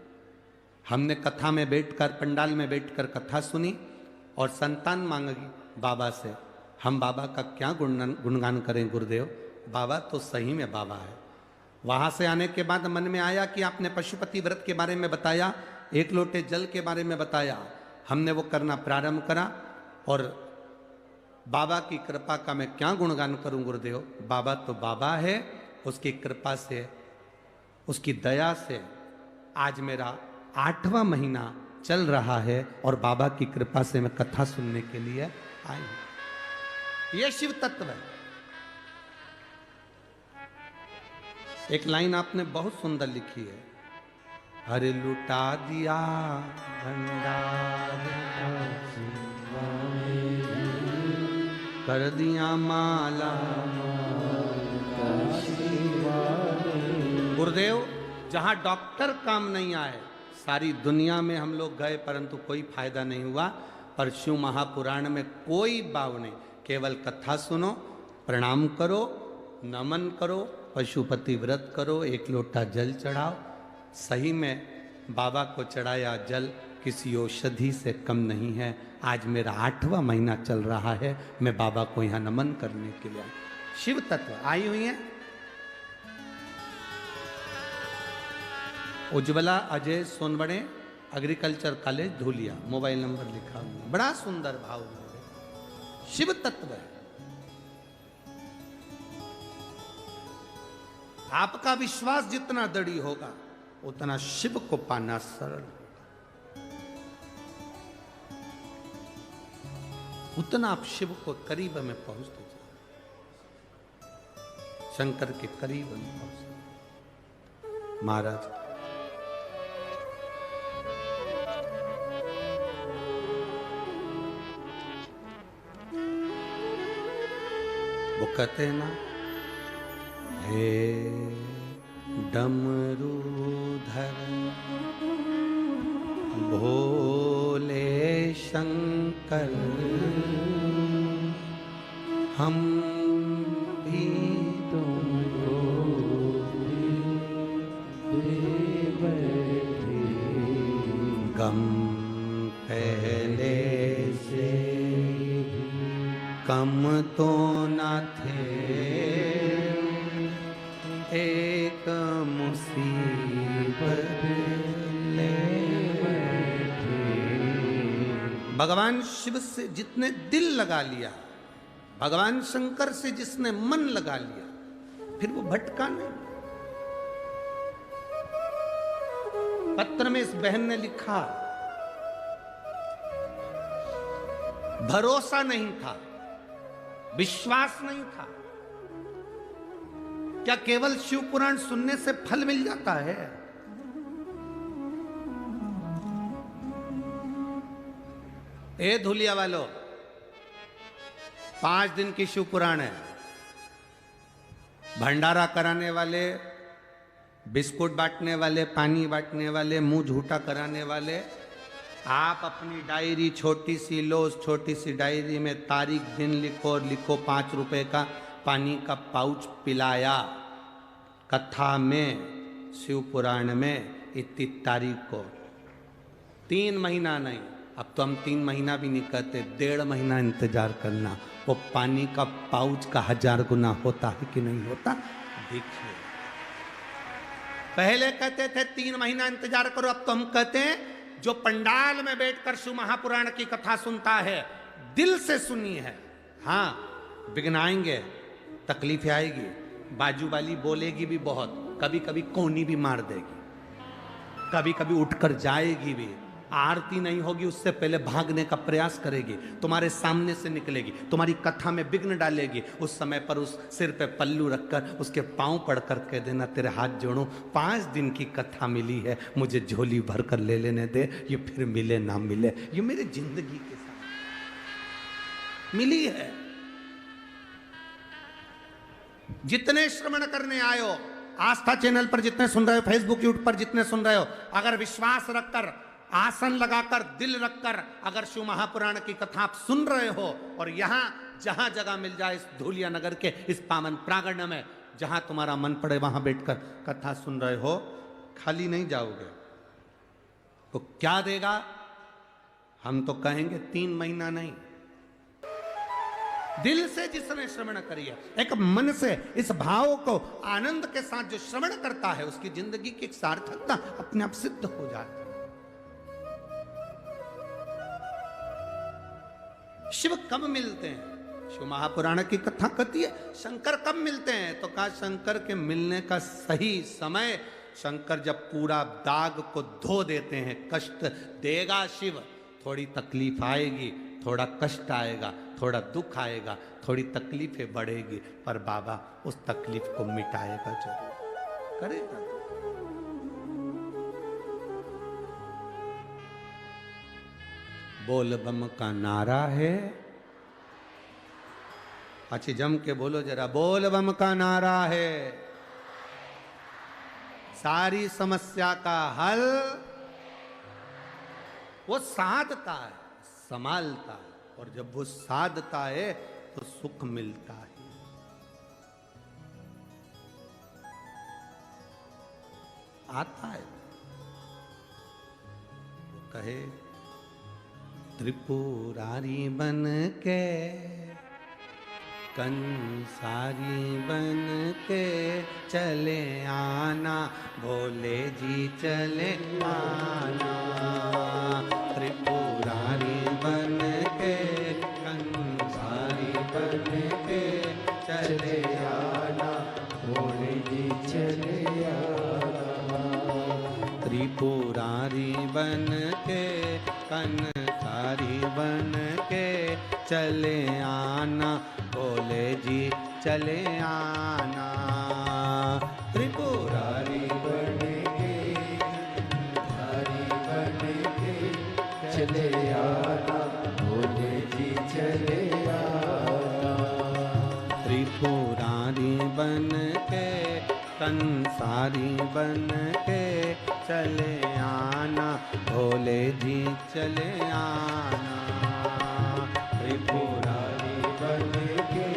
हमने कथा में बैठकर, पंडाल में बैठकर कथा सुनी और संतान मांगी बाबा से। हम बाबा का क्या गुणगान करें गुरुदेव, बाबा तो सही में बाबा है। वहां से आने के बाद मन में आया कि आपने पशुपति व्रत के बारे में बताया, एक लोटे जल के बारे में बताया, हमने वो करना प्रारंभ करा। और बाबा की कृपा का मैं क्या गुणगान करूं गुरुदेव। बाबा तो बाबा है, उसकी कृपा से, उसकी दया से आज मेरा 8वां महीना चल रहा है और बाबा की कृपा से मैं कथा सुनने के लिए आई हूं। यह शिव तत्व है। एक लाइन आपने बहुत सुंदर लिखी है, हरे लुटा दिया भंडार कर दिया माला। गुरुदेव जहां डॉक्टर काम नहीं आए, सारी दुनिया में हम लोग गए परंतु कोई फायदा नहीं हुआ। पर शिव महापुराण में कोई भाव नहीं, केवल कथा सुनो, प्रणाम करो, नमन करो, पशुपति व्रत करो, एक लोटा जल चढ़ाओ। सही में बाबा को चढ़ाया जल किसी औषधि से कम नहीं है। आज मेरा 8वां महीना चल रहा है, मैं बाबा को यहाँ नमन करने के लिए। शिव तत्व आई हुई है। Ujjwala Ajay Sonawade, agriculture college Dhulia, mobile number लिखा हुआ, बड़ा सुंदर भाव है। शिव तत्व है। आपका विश्वास जितना दृढ़ होगा उतना शिव को पाना सरल होगा, उतना आप शिव को करीब में पहुंचते जाओ, शंकर के करीब में पहुंचते। महाराज वो कहते हैं ना, हे डमरूधर भोले शंकर, हम भी तुमको दे बैठे, गम पहले से कम तो न थे, एक मुसीबत ले बैठे, भगवान शिव से जितने दिल लगा लिया, भगवान शंकर से जिसने मन लगा लिया, फिर वो भटका नहीं। पत्र में इस बहन ने लिखा, भरोसा नहीं था, विश्वास नहीं था। क्या केवल शिव पुराण सुनने से फल मिल जाता है? ए धुलिया वालों, 5 दिन की शिव पुराण है। भंडारा कराने वाले, बिस्कुट बांटने वाले, पानी बांटने वाले, मुंह झूठा कराने वाले, आप अपनी डायरी छोटी सी लो, उस छोटी सी डायरी में तारीख दिन लिखो और लिखो 5 रुपए का पानी का पाउच पिलाया कथा में, शिव पुराण में इतनी तारीख को। 3 महीना नहीं, अब तो हम 3 महीना भी नहीं कहते, 1.5 महीना इंतजार करना। वो पानी का पाउच का 1000 गुना होता है कि नहीं होता? देखिए, पहले कहते थे 3 महीना इंतजार करो, अब तो हम कहते हैं जो पंडाल में बैठकर शिव महापुराण की कथा सुनता है, दिल से सुनी है। हाँ, विघ्न आएंगे, तकलीफें आएगी, बाजू वाली बोलेगी भी बहुत, कभी कभी कोनी भी मार देगी, कभी कभी उठकर जाएगी भी, आरती नहीं होगी उससे पहले भागने का प्रयास करेगी, तुम्हारे सामने से निकलेगी, तुम्हारी कथा में विघ्न डालेगी। उस समय पर उस सिर पे पल्लू रखकर उसके पांव पड़कर कह देना, तेरे हाथ जोड़ूं, 5 दिन की कथा मिली है, मुझे झोली भर कर ले लेने दे, ये फिर मिले ना मिले, ये मेरी जिंदगी के साथ मिली है। जितने श्रवण करने आयो, आस्था चैनल पर जितने सुन रहे हो, फेसबुक यूट्यूब पर जितने सुन रहे हो, अगर विश्वास रखकर, आसन लगाकर, दिल रखकर अगर शिव महापुराण की कथा आप सुन रहे हो, और यहां जहां जगह मिल जाए इस धूलिया नगर के इस पावन प्रांगण में, जहां तुम्हारा मन पड़े वहां बैठकर कथा सुन रहे हो, खाली नहीं जाओगे। तो क्या देगा? हम तो कहेंगे 3 महीना नहीं, दिल से जिसने श्रवण करी है, एक मन से इस भाव को आनंद के साथ जो श्रवण करता है, उसकी जिंदगी की एक सार्थकता अपने आप सिद्ध हो जाती है। शिव कब मिलते हैं? शिव महापुराण की कथा कहती है शंकर कब मिलते हैं, तो कहा शंकर के मिलने का सही समय, शंकर जब पूरा दाग को धो देते हैं। कष्ट देगा शिव, थोड़ी तकलीफ आएगी, थोड़ा कष्ट आएगा, थोड़ा दुख आएगा, थोड़ी तकलीफें बढ़ेगी, पर बाबा उस तकलीफ को मिटाएगा जरूर, करेगा। बोल बम का नारा है, अच्छी जम के बोलो जरा, बोल बम का नारा है, सारी समस्या का हल वो साधता है, संभालता है, और जब वो साधता है तो सुख मिलता है। आता है वो कहे, त्रिपुरारी बन के, कंसारी बन के चले आना, भोले जी चले आना। त्रिपुरारी बन के, कंसारी बन के चले आना, भोले जी चले आना। त्रिपुरारी बन के, कंसारी बन के चले आना, भोले जी चले आना। त्रिपुरारी बन के, कंसारी बन के चले आना, भोले जी चले आना। त्रिपुरारी बन के, कंसारी बन के चले आना, भोले जी चले आना। त्रिपुरारी बन के,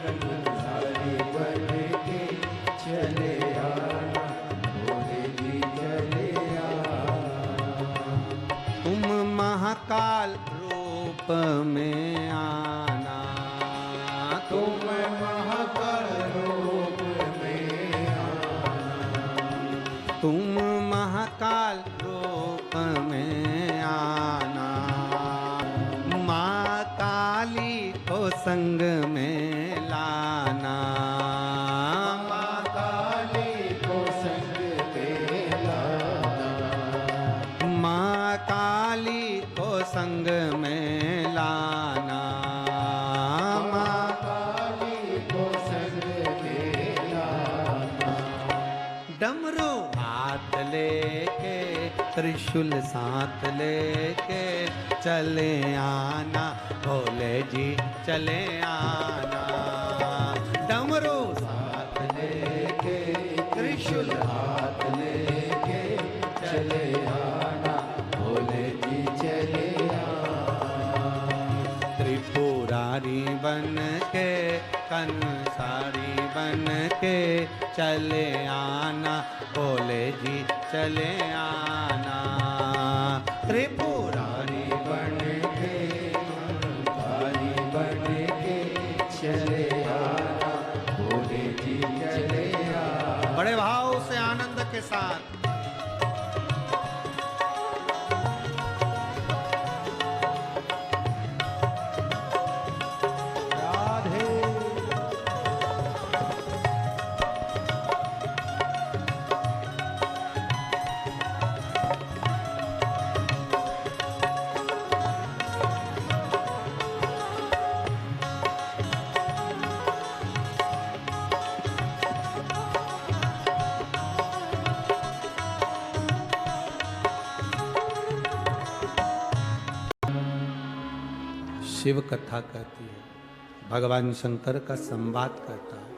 कंसारी बन के चले आना, भोले जी चले आना। तुम महाकाल रूप में आना, तुम महाकाल रूप में आना, तुम महाकाल रूप में आना। संग में लाना, माँ काली को संग में लाना, माँ काली को संग में लाना, माँ काली को संग में लाना। डमरू हाथ लेके त्रिशूल साथ लेके चले आना, भोले जी चले आना। डमरू साथ लेके त्रिशूल हाथ लेके चले आना, भोले जी चले आना। त्रिपुरारी बन के कंसारी बन के चले आना, भोले जी चले आना। त्रिपुरारी बन के कंसारी बन के चले आना, भोले जी चले आना। बड़े भाव से आनंद के साथ शिव कथा कहती है, भगवान शंकर का संवाद करता है।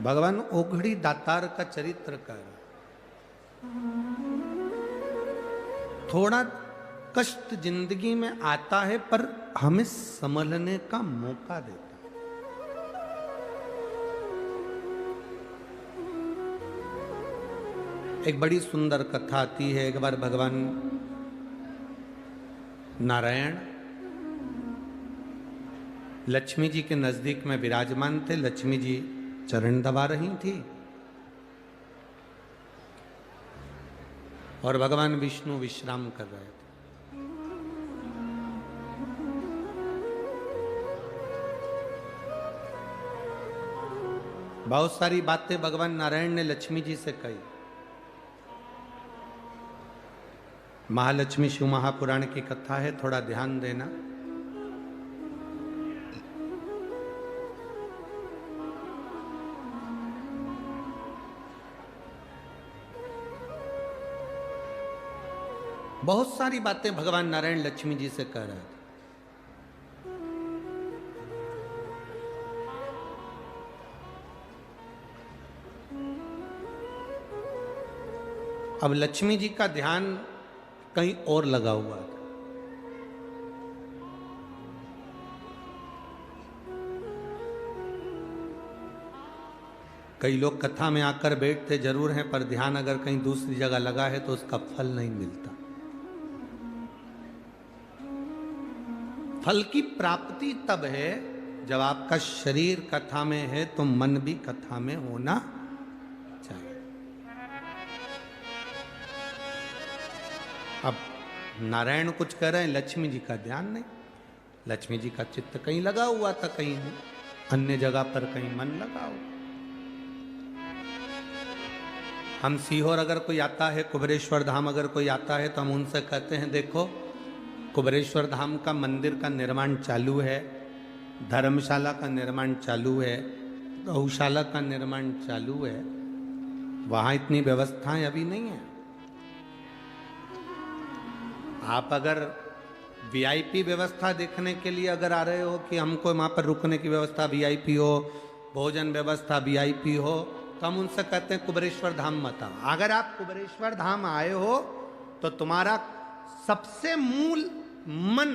भगवान ओघड़ी दातार का चरित्र कर थोड़ा कष्ट जिंदगी में आता है पर हमें संभलने का मौका देता है। एक बड़ी सुंदर कथा आती है। एक बार भगवान नारायण लक्ष्मी जी के नजदीक में विराजमान थे। लक्ष्मी जी चरण दबा रही थी और भगवान विष्णु विश्राम कर रहे थे। बहुत सारी बातें भगवान नारायण ने लक्ष्मी जी से कही। महालक्ष्मी शिव महापुराण की कथा है, थोड़ा ध्यान देना। बहुत सारी बातें भगवान नारायण लक्ष्मी जी से कह रहे थे। अब लक्ष्मी जी का ध्यान कहीं और लगा हुआ था। कई लोग कथा में आकर बैठते जरूर हैं पर ध्यान अगर कहीं दूसरी जगह लगा है तो उसका फल नहीं मिलता। फल की प्राप्ति तब है जब आपका शरीर कथा में है तो मन भी कथा में होना चाहिए। अब नारायण कुछ कह रहे हैं, लक्ष्मी जी का ध्यान नहीं। लक्ष्मी जी का चित्त कहीं लगा हुआ था, कहीं अन्य जगह पर कहीं मन लगा हुआ। हम सीहोर अगर कोई आता है, कुबेरेश्वर धाम अगर कोई आता है तो हम उनसे कहते हैं देखो कुबेरेश्वर धाम का मंदिर का निर्माण चालू है, धर्मशाला का निर्माण चालू है, गौशाला का निर्माण चालू है, वहाँ इतनी व्यवस्थाएं अभी नहीं है। आप अगर वीआईपी व्यवस्था देखने के लिए अगर आ रहे हो कि हमको वहाँ पर रुकने की व्यवस्था वीआईपी हो, भोजन व्यवस्था वीआईपी हो, तो हम उनसे कहते हैं कुबेरेश्वर धाम मत आओ। अगर आप कुबेरेश्वर धाम आए हो तो तुम्हारा सबसे मूल मन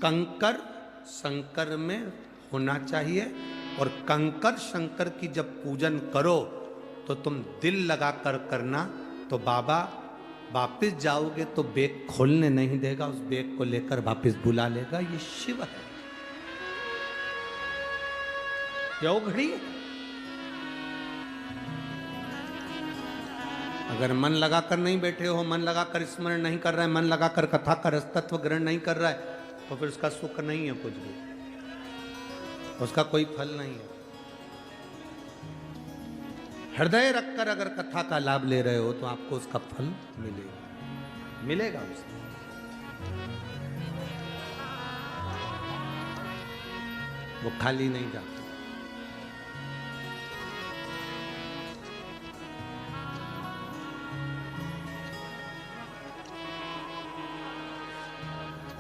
कंकर शंकर में होना चाहिए, और कंकर शंकर की जब पूजन करो तो तुम दिल लगा कर करना, तो बाबा वापिस जाओगे तो बैग खोलने नहीं देगा, उस बैग को लेकर वापिस बुला लेगा। ये शिव है, ये घड़ी है। अगर मन लगाकर नहीं बैठे हो, मन लगाकर स्मरण नहीं कर रहे, मन लगाकर कथा का रसतत्व ग्रहण नहीं कर रहा है, तो फिर उसका सुख नहीं है कुछ भी, उसका कोई फल नहीं है। हृदय रखकर अगर कथा का लाभ ले रहे हो तो आपको उसका फल मिलेगा उसका। वो खाली नहीं जाता।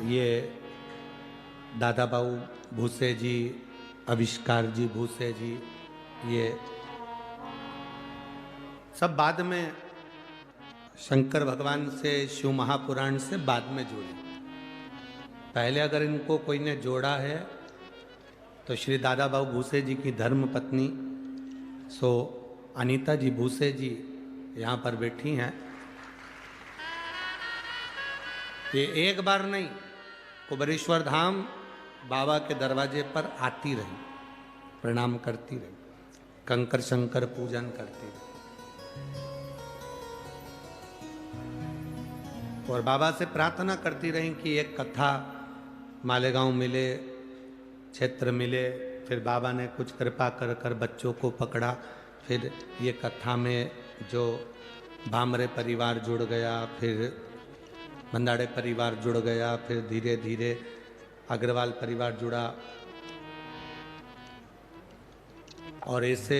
ये दादा बाबू भूसे जी, आविष्कार जी भूसे जी, ये सब बाद में शंकर भगवान से, शिव महापुराण से बाद में जुड़े। पहले अगर इनको कोई ने जोड़ा है तो श्री दादा बाबू भूसे जी की धर्म पत्नी सो अनीता जी भूसे जी यहाँ पर बैठी हैं। ये एक बार नहीं, कुबेरेश्वर धाम बाबा के दरवाजे पर आती रही, प्रणाम करती रही, कंकर शंकर पूजन करती रही और बाबा से प्रार्थना करती रही कि एक कथा मालेगांव मिले, क्षेत्र मिले। फिर बाबा ने कुछ कृपा कर कर बच्चों को पकड़ा। फिर ये कथा में जो भामरे परिवार जुड़ गया, फिर मंदाड़े परिवार जुड़ गया, फिर धीरे धीरे अग्रवाल परिवार जुड़ा और ऐसे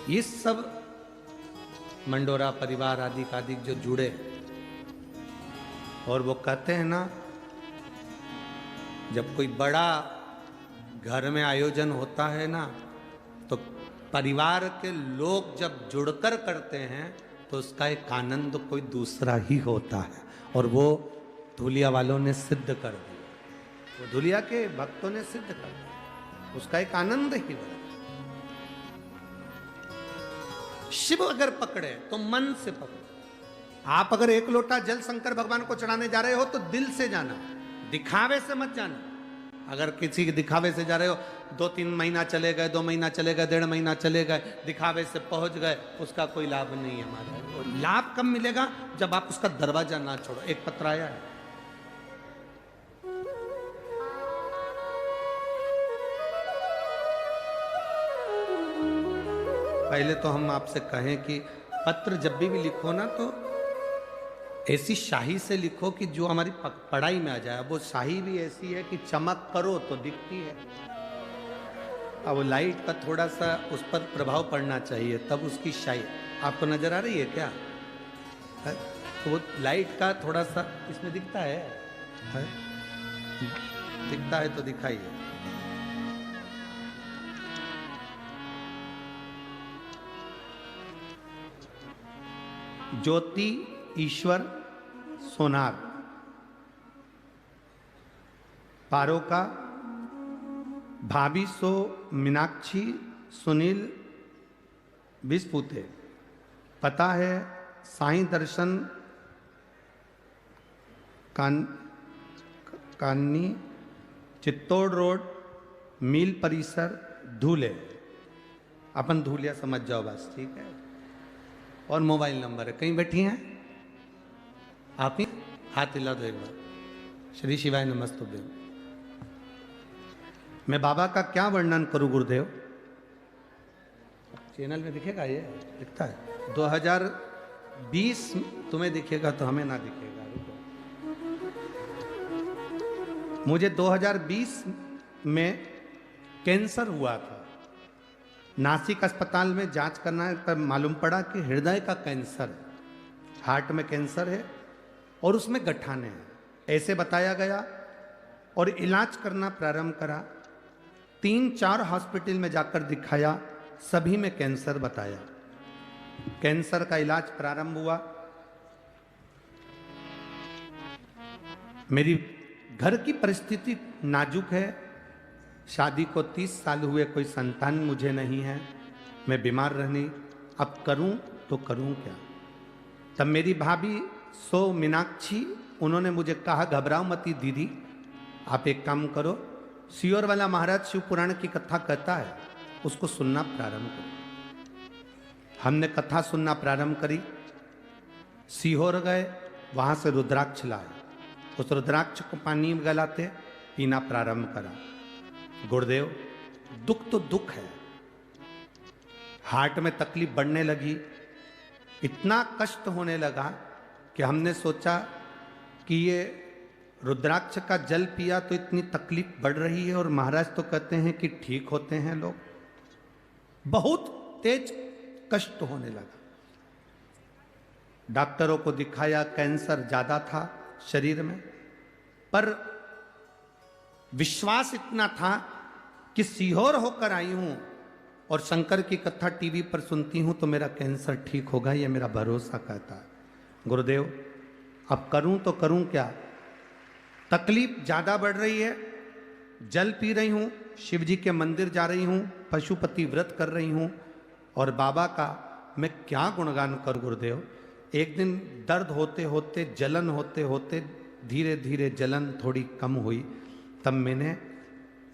ये सब मंडोरा परिवार आदि जो जुड़े। और वो कहते हैं ना, जब कोई बड़ा घर में आयोजन होता है ना, तो परिवार के लोग जब जुड़कर करते हैं तो उसका एक आनंद कोई दूसरा ही होता है। और वो धुलिया वालों ने सिद्ध कर दिया, वो धुलिया के भक्तों ने सिद्ध कर दिया, उसका एक आनंद ही बड़ा। शिव अगर पकड़े तो मन से पकड़े। आप अगर एक लोटा जल शंकर भगवान को चढ़ाने जा रहे हो तो दिल से जाना, दिखावे से मत जाना। अगर किसी के दिखावे से जा रहे हो, 2-3 महीना चले गए, 2 महीना चले गए, 1.5 महीना चले गए, दिखावे से पहुंच गए, उसका कोई लाभ नहीं है हमारा। और लाभ कब मिलेगा? जब आप उसका दरवाजा ना छोड़ो। एक पत्र आया है, पहले तो हम आपसे कहें कि पत्र जब भी लिखो ना तो ऐसी शाही से लिखो कि जो हमारी पढ़ाई में आ जाए। वो शाही भी ऐसी है कि चमक करो तो दिखती है। अब लाइट का थोड़ा सा उस पर प्रभाव पड़ना चाहिए, तब उसकी शाही आपको नजर आ रही है क्या? है? तो वो लाइट का थोड़ा सा इसमें दिखता है? दिखता है तो दिखाइए। ज्योति ईश्वर सोनार, पारोका भाभी सो मीनाक्षी सुनील बिस्पुते। पता है साईं दर्शन कान्नी, चित्तौड़ रोड, मील परिसर, धूले। अपन धूलिया समझ जाओ बस, ठीक है। और मोबाइल नंबर है। कहीं बैठी हैं आप ही? हाथ हिला दो एक बार। श्री शिवाय नमस्तुभ्यं। मैं बाबा का क्या वर्णन करूं गुरुदेव? चैनल में दिखेगा, ये दिखता है। 2020 तुम्हें दिखेगा तो हमें ना दिखेगा। मुझे 2020 में कैंसर हुआ था। नासिक अस्पताल में जांच करना पर मालूम पड़ा कि हृदय का कैंसर, हार्ट में कैंसर है और उसमें गठाने हैं, ऐसे बताया गया। और इलाज करना प्रारंभ करा। 3-4 हॉस्पिटल में जाकर दिखाया, सभी में कैंसर बताया। कैंसर का इलाज प्रारंभ हुआ। मेरी घर की परिस्थिति नाजुक है। शादी को 30 साल हुए, कोई संतान मुझे नहीं है, मैं बीमार रहनी। अब करूं तो करूं क्या? तब मेरी भाभी सो मीनाक्षी, उन्होंने मुझे कहा घबराओ मती दीदी, आप एक काम करो, सियोर वाला महाराज शिव पुराण की कथा कहता है, उसको सुनना प्रारंभ करो। हमने कथा सुनना प्रारंभ करी, सीहोर गए, वहां से रुद्राक्ष लाए, उस रुद्राक्ष को पानी में गलाते पीना प्रारंभ करा। गुरुदेव, दुख तो दुख है, हार्ट में तकलीफ बढ़ने लगी, इतना कष्ट होने लगा कि हमने सोचा कि ये रुद्राक्ष का जल पिया तो इतनी तकलीफ बढ़ रही है और महाराज तो कहते हैं कि ठीक होते हैं लोग। बहुत तेज कष्ट होने लगा। डॉक्टरों को दिखाया, कैंसर ज्यादा था शरीर में, पर विश्वास इतना था कि सीहोर होकर आई हूं और शंकर की कथा टीवी पर सुनती हूं तो मेरा कैंसर ठीक होगा, यह मेरा भरोसा कहता है। गुरुदेव, अब करूं तो करूं क्या, तकलीफ ज्यादा बढ़ रही है, जल पी रही हूं, शिव जी के मंदिर जा रही हूं, पशुपति व्रत कर रही हूं, और बाबा का मैं क्या गुणगान कर। गुरुदेव, एक दिन दर्द होते होते, जलन होते होते धीरे धीरे जलन थोड़ी कम हुई, तब मैंने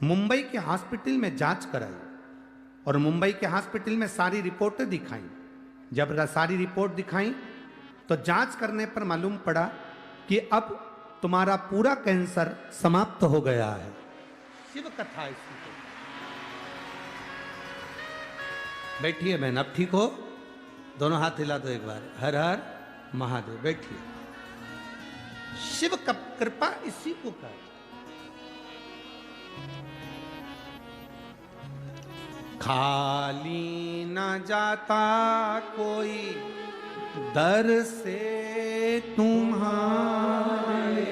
मुंबई के हॉस्पिटल में जांच कराई और मुंबई के हॉस्पिटल में सारी रिपोर्टें दिखाई। जब सारी रिपोर्ट दिखाई तो जांच करने पर मालूम पड़ा कि अब तुम्हारा पूरा कैंसर समाप्त हो गया है। शिव कथा इसकी। बैठिए बहन, अब ठीक हो? दोनों हाथ हिला दो एक बार। हर हर महादेव। बैठिए। शिव का कृपा इसी को कर। खाली न जाता कोई दर से तुम्हारे,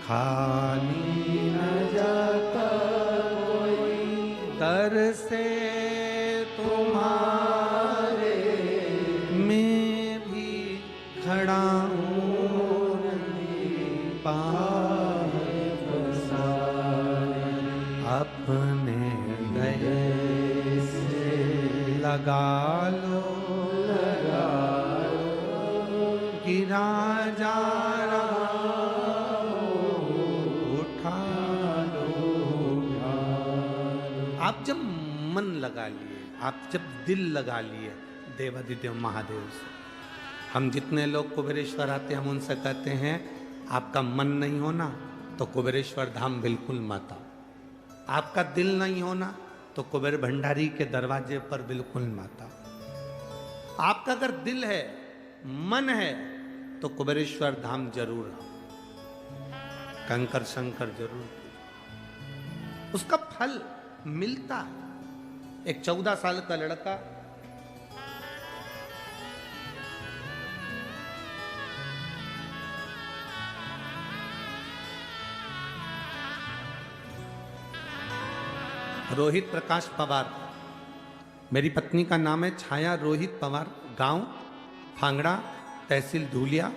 खाली न जाता कोई दर से तुम्हारे, मैं भी खड़ा हूँ पार पसारे, अपने गले से लगा लो, गिरा जा रहा उठा लो, आप जब मन लगा लिए, आप जब दिल लगा लिए देवादिदेव महादेव से, हम जितने लोग कुबेरेश्वर आते हैं हम उनसे कहते हैं आपका मन नहीं होना तो कुबेरेश्वर धाम बिल्कुल मत आओ, आपका दिल नहीं होना तो कुबेर भंडारी के दरवाजे पर बिल्कुल मत आओ, आपका अगर दिल है, मन है तो कुबेरेश्वर धाम जरूर आओ, कंकर शंकर जरूर, उसका फल मिलता है। एक 14 साल का लड़का रोहित प्रकाश पवार, मेरी पत्नी का नाम है छाया रोहित पवार, गांव फांगड़ा, तहसील धूलिया,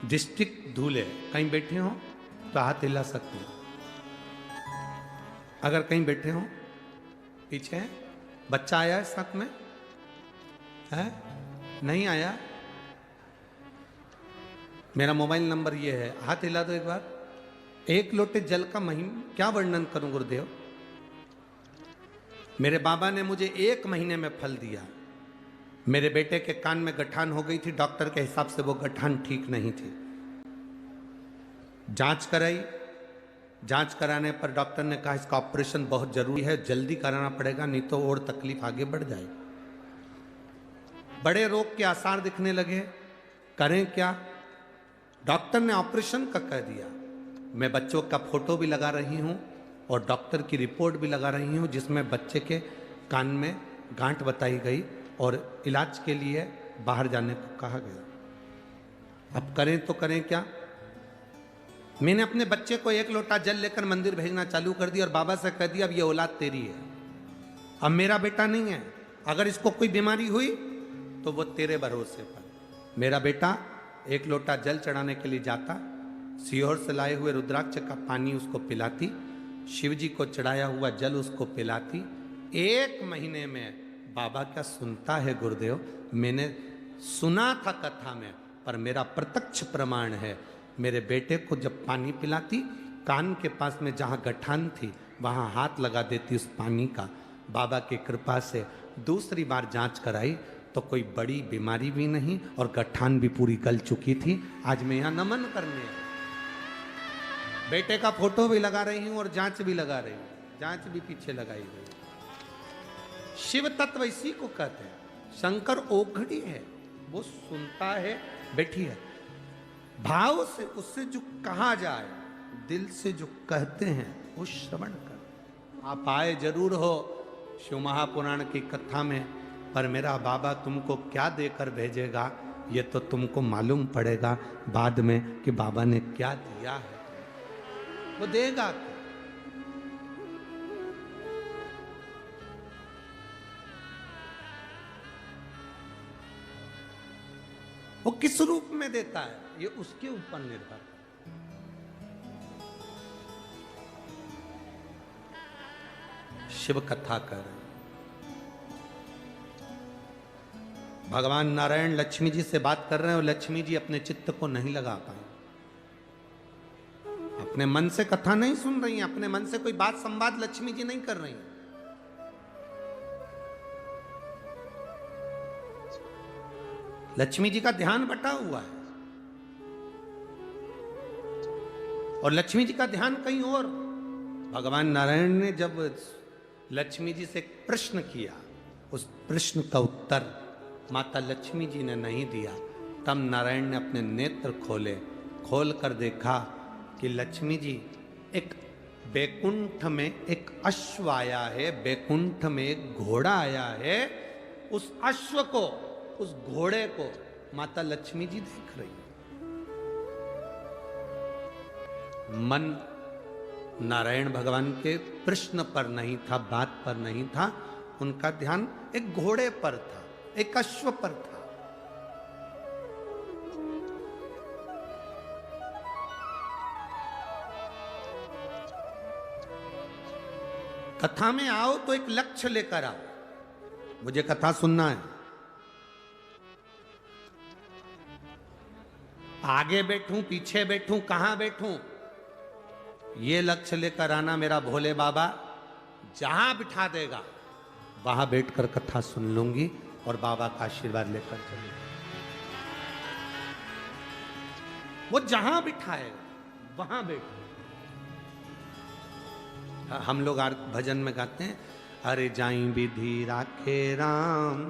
डिस्ट्रिक्ट धूले। कहीं बैठे हो तो हाथ हिला सकते हो, अगर कहीं बैठे हो। पीछे है बच्चा आया है साथ में है, नहीं आया? मेरा मोबाइल नंबर ये है, हाथ हिला दो एक बार। एक लोटे जल का महिमा क्या वर्णन करूं गुरुदेव। मेरे बाबा ने मुझे 1 महीने में फल दिया। मेरे बेटे के कान में गठान हो गई थी, डॉक्टर के हिसाब से वो गठान ठीक नहीं थी, जांच कराई, जांच कराने पर डॉक्टर ने कहा इसका ऑपरेशन बहुत जरूरी है, जल्दी कराना पड़ेगा नहीं तो और तकलीफ आगे बढ़ जाएगी। बड़े रोग के आसार दिखने लगे, करें क्या? डॉक्टर ने ऑपरेशन का कह दिया। मैं बच्चों का फोटो भी लगा रही हूं और डॉक्टर की रिपोर्ट भी लगा रही हूं जिसमें बच्चे के कान में गांठ बताई गई और इलाज के लिए बाहर जाने को कहा गया। अब करें तो करें क्या? मैंने अपने बच्चे को 1 लोटा जल लेकर मंदिर भेजना चालू कर दिया और बाबा से कह दिया अब ये औलाद तेरी है, अब मेरा बेटा नहीं है, अगर इसको कोई बीमारी हुई तो वो तेरे भरोसे पर। मेरा बेटा 1 लोटा जल चढ़ाने के लिए जाता, सीहोर से लाए हुए रुद्राक्ष का पानी उसको पिलाती, शिव जी को चढ़ाया हुआ जल उसको पिलाती। 1 महीने में बाबा क्या सुनता है गुरुदेव, मैंने सुना था कथा में पर मेरा प्रत्यक्ष प्रमाण है। मेरे बेटे को जब पानी पिलाती, कान के पास में जहाँ गठान थी वहाँ हाथ लगा देती उस पानी का, बाबा की कृपा से दूसरी बार जांच कराई तो कोई बड़ी बीमारी भी नहीं और गठान भी पूरी गल चुकी थी। आज मैं यहाँ नमन करने आया। बेटे का फोटो भी लगा रही हूं और जांच भी लगा रही हूं, जांच भी पीछे लगाई गई। शिव तत्व इसी को कहते हैं। शंकर ओघड़ी है, वो सुनता है, बैठी है, भाव से उससे जो कहा जाए, दिल से जो कहते हैं वो श्रवण कर। आप आए जरूर हो शिव महापुराण की कथा में, पर मेरा बाबा तुमको क्या देकर भेजेगा ये तो तुमको मालूम पड़ेगा बाद में कि बाबा ने क्या दिया है। वो देगा क्या? वो किस रूप में देता है ये उसके ऊपर निर्भर है। शिव कथा कर रहे हैं। भगवान नारायण लक्ष्मी जी से बात कर रहे हैं और लक्ष्मी जी अपने चित्त को नहीं लगा पाए। अपने मन से कथा नहीं सुन रही हैं, अपने मन से कोई बात संवाद लक्ष्मी जी नहीं कर रही हैं। लक्ष्मी जी का ध्यान बटा हुआ है और लक्ष्मी जी का ध्यान कहीं और। भगवान नारायण ने जब लक्ष्मी जी से एक प्रश्न किया, उस प्रश्न का उत्तर माता लक्ष्मी जी ने नहीं दिया, तब नारायण ने अपने नेत्र खोले, खोल कर देखा कि लक्ष्मी जी एक बैकुंठ में एक अश्व आया है, बैकुंठ में एक घोड़ा आया है। उस अश्व को, उस घोड़े को माता लक्ष्मी जी देख रही है। मन नारायण भगवान के प्रश्न पर नहीं था, बात पर नहीं था, उनका ध्यान एक घोड़े पर था, एक अश्व पर था। कथा में आओ तो एक लक्ष्य लेकर आओ। मुझे कथा सुनना है, आगे बैठूं पीछे बैठूं कहां बैठूं, ये लक्ष्य लेकर आना। मेरा भोले बाबा जहां बिठा देगा वहां बैठकर कथा सुन लूंगी और बाबा का आशीर्वाद लेकर चलूंगी। वो जहां बिठाएगा वहां बैठो। हम लोग भजन में गाते हैं, अरे जाई विधि राखे राम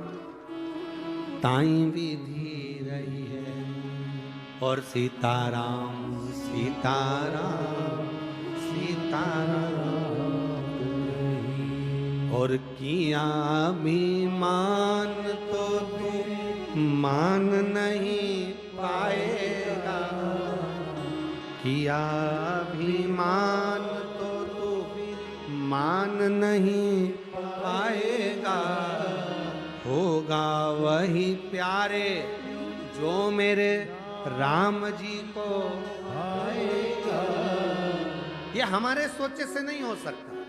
ताई विधि रही है, और सीताराम सीताराम सीताराम, और किया अभिमान तो तू मान नहीं पाएगा, किया अभिमान तो तू मान नहीं पाएगा, होगा वही प्यारे जो मेरे राम जी को आएगा। ये हमारे सोचे से नहीं हो सकता।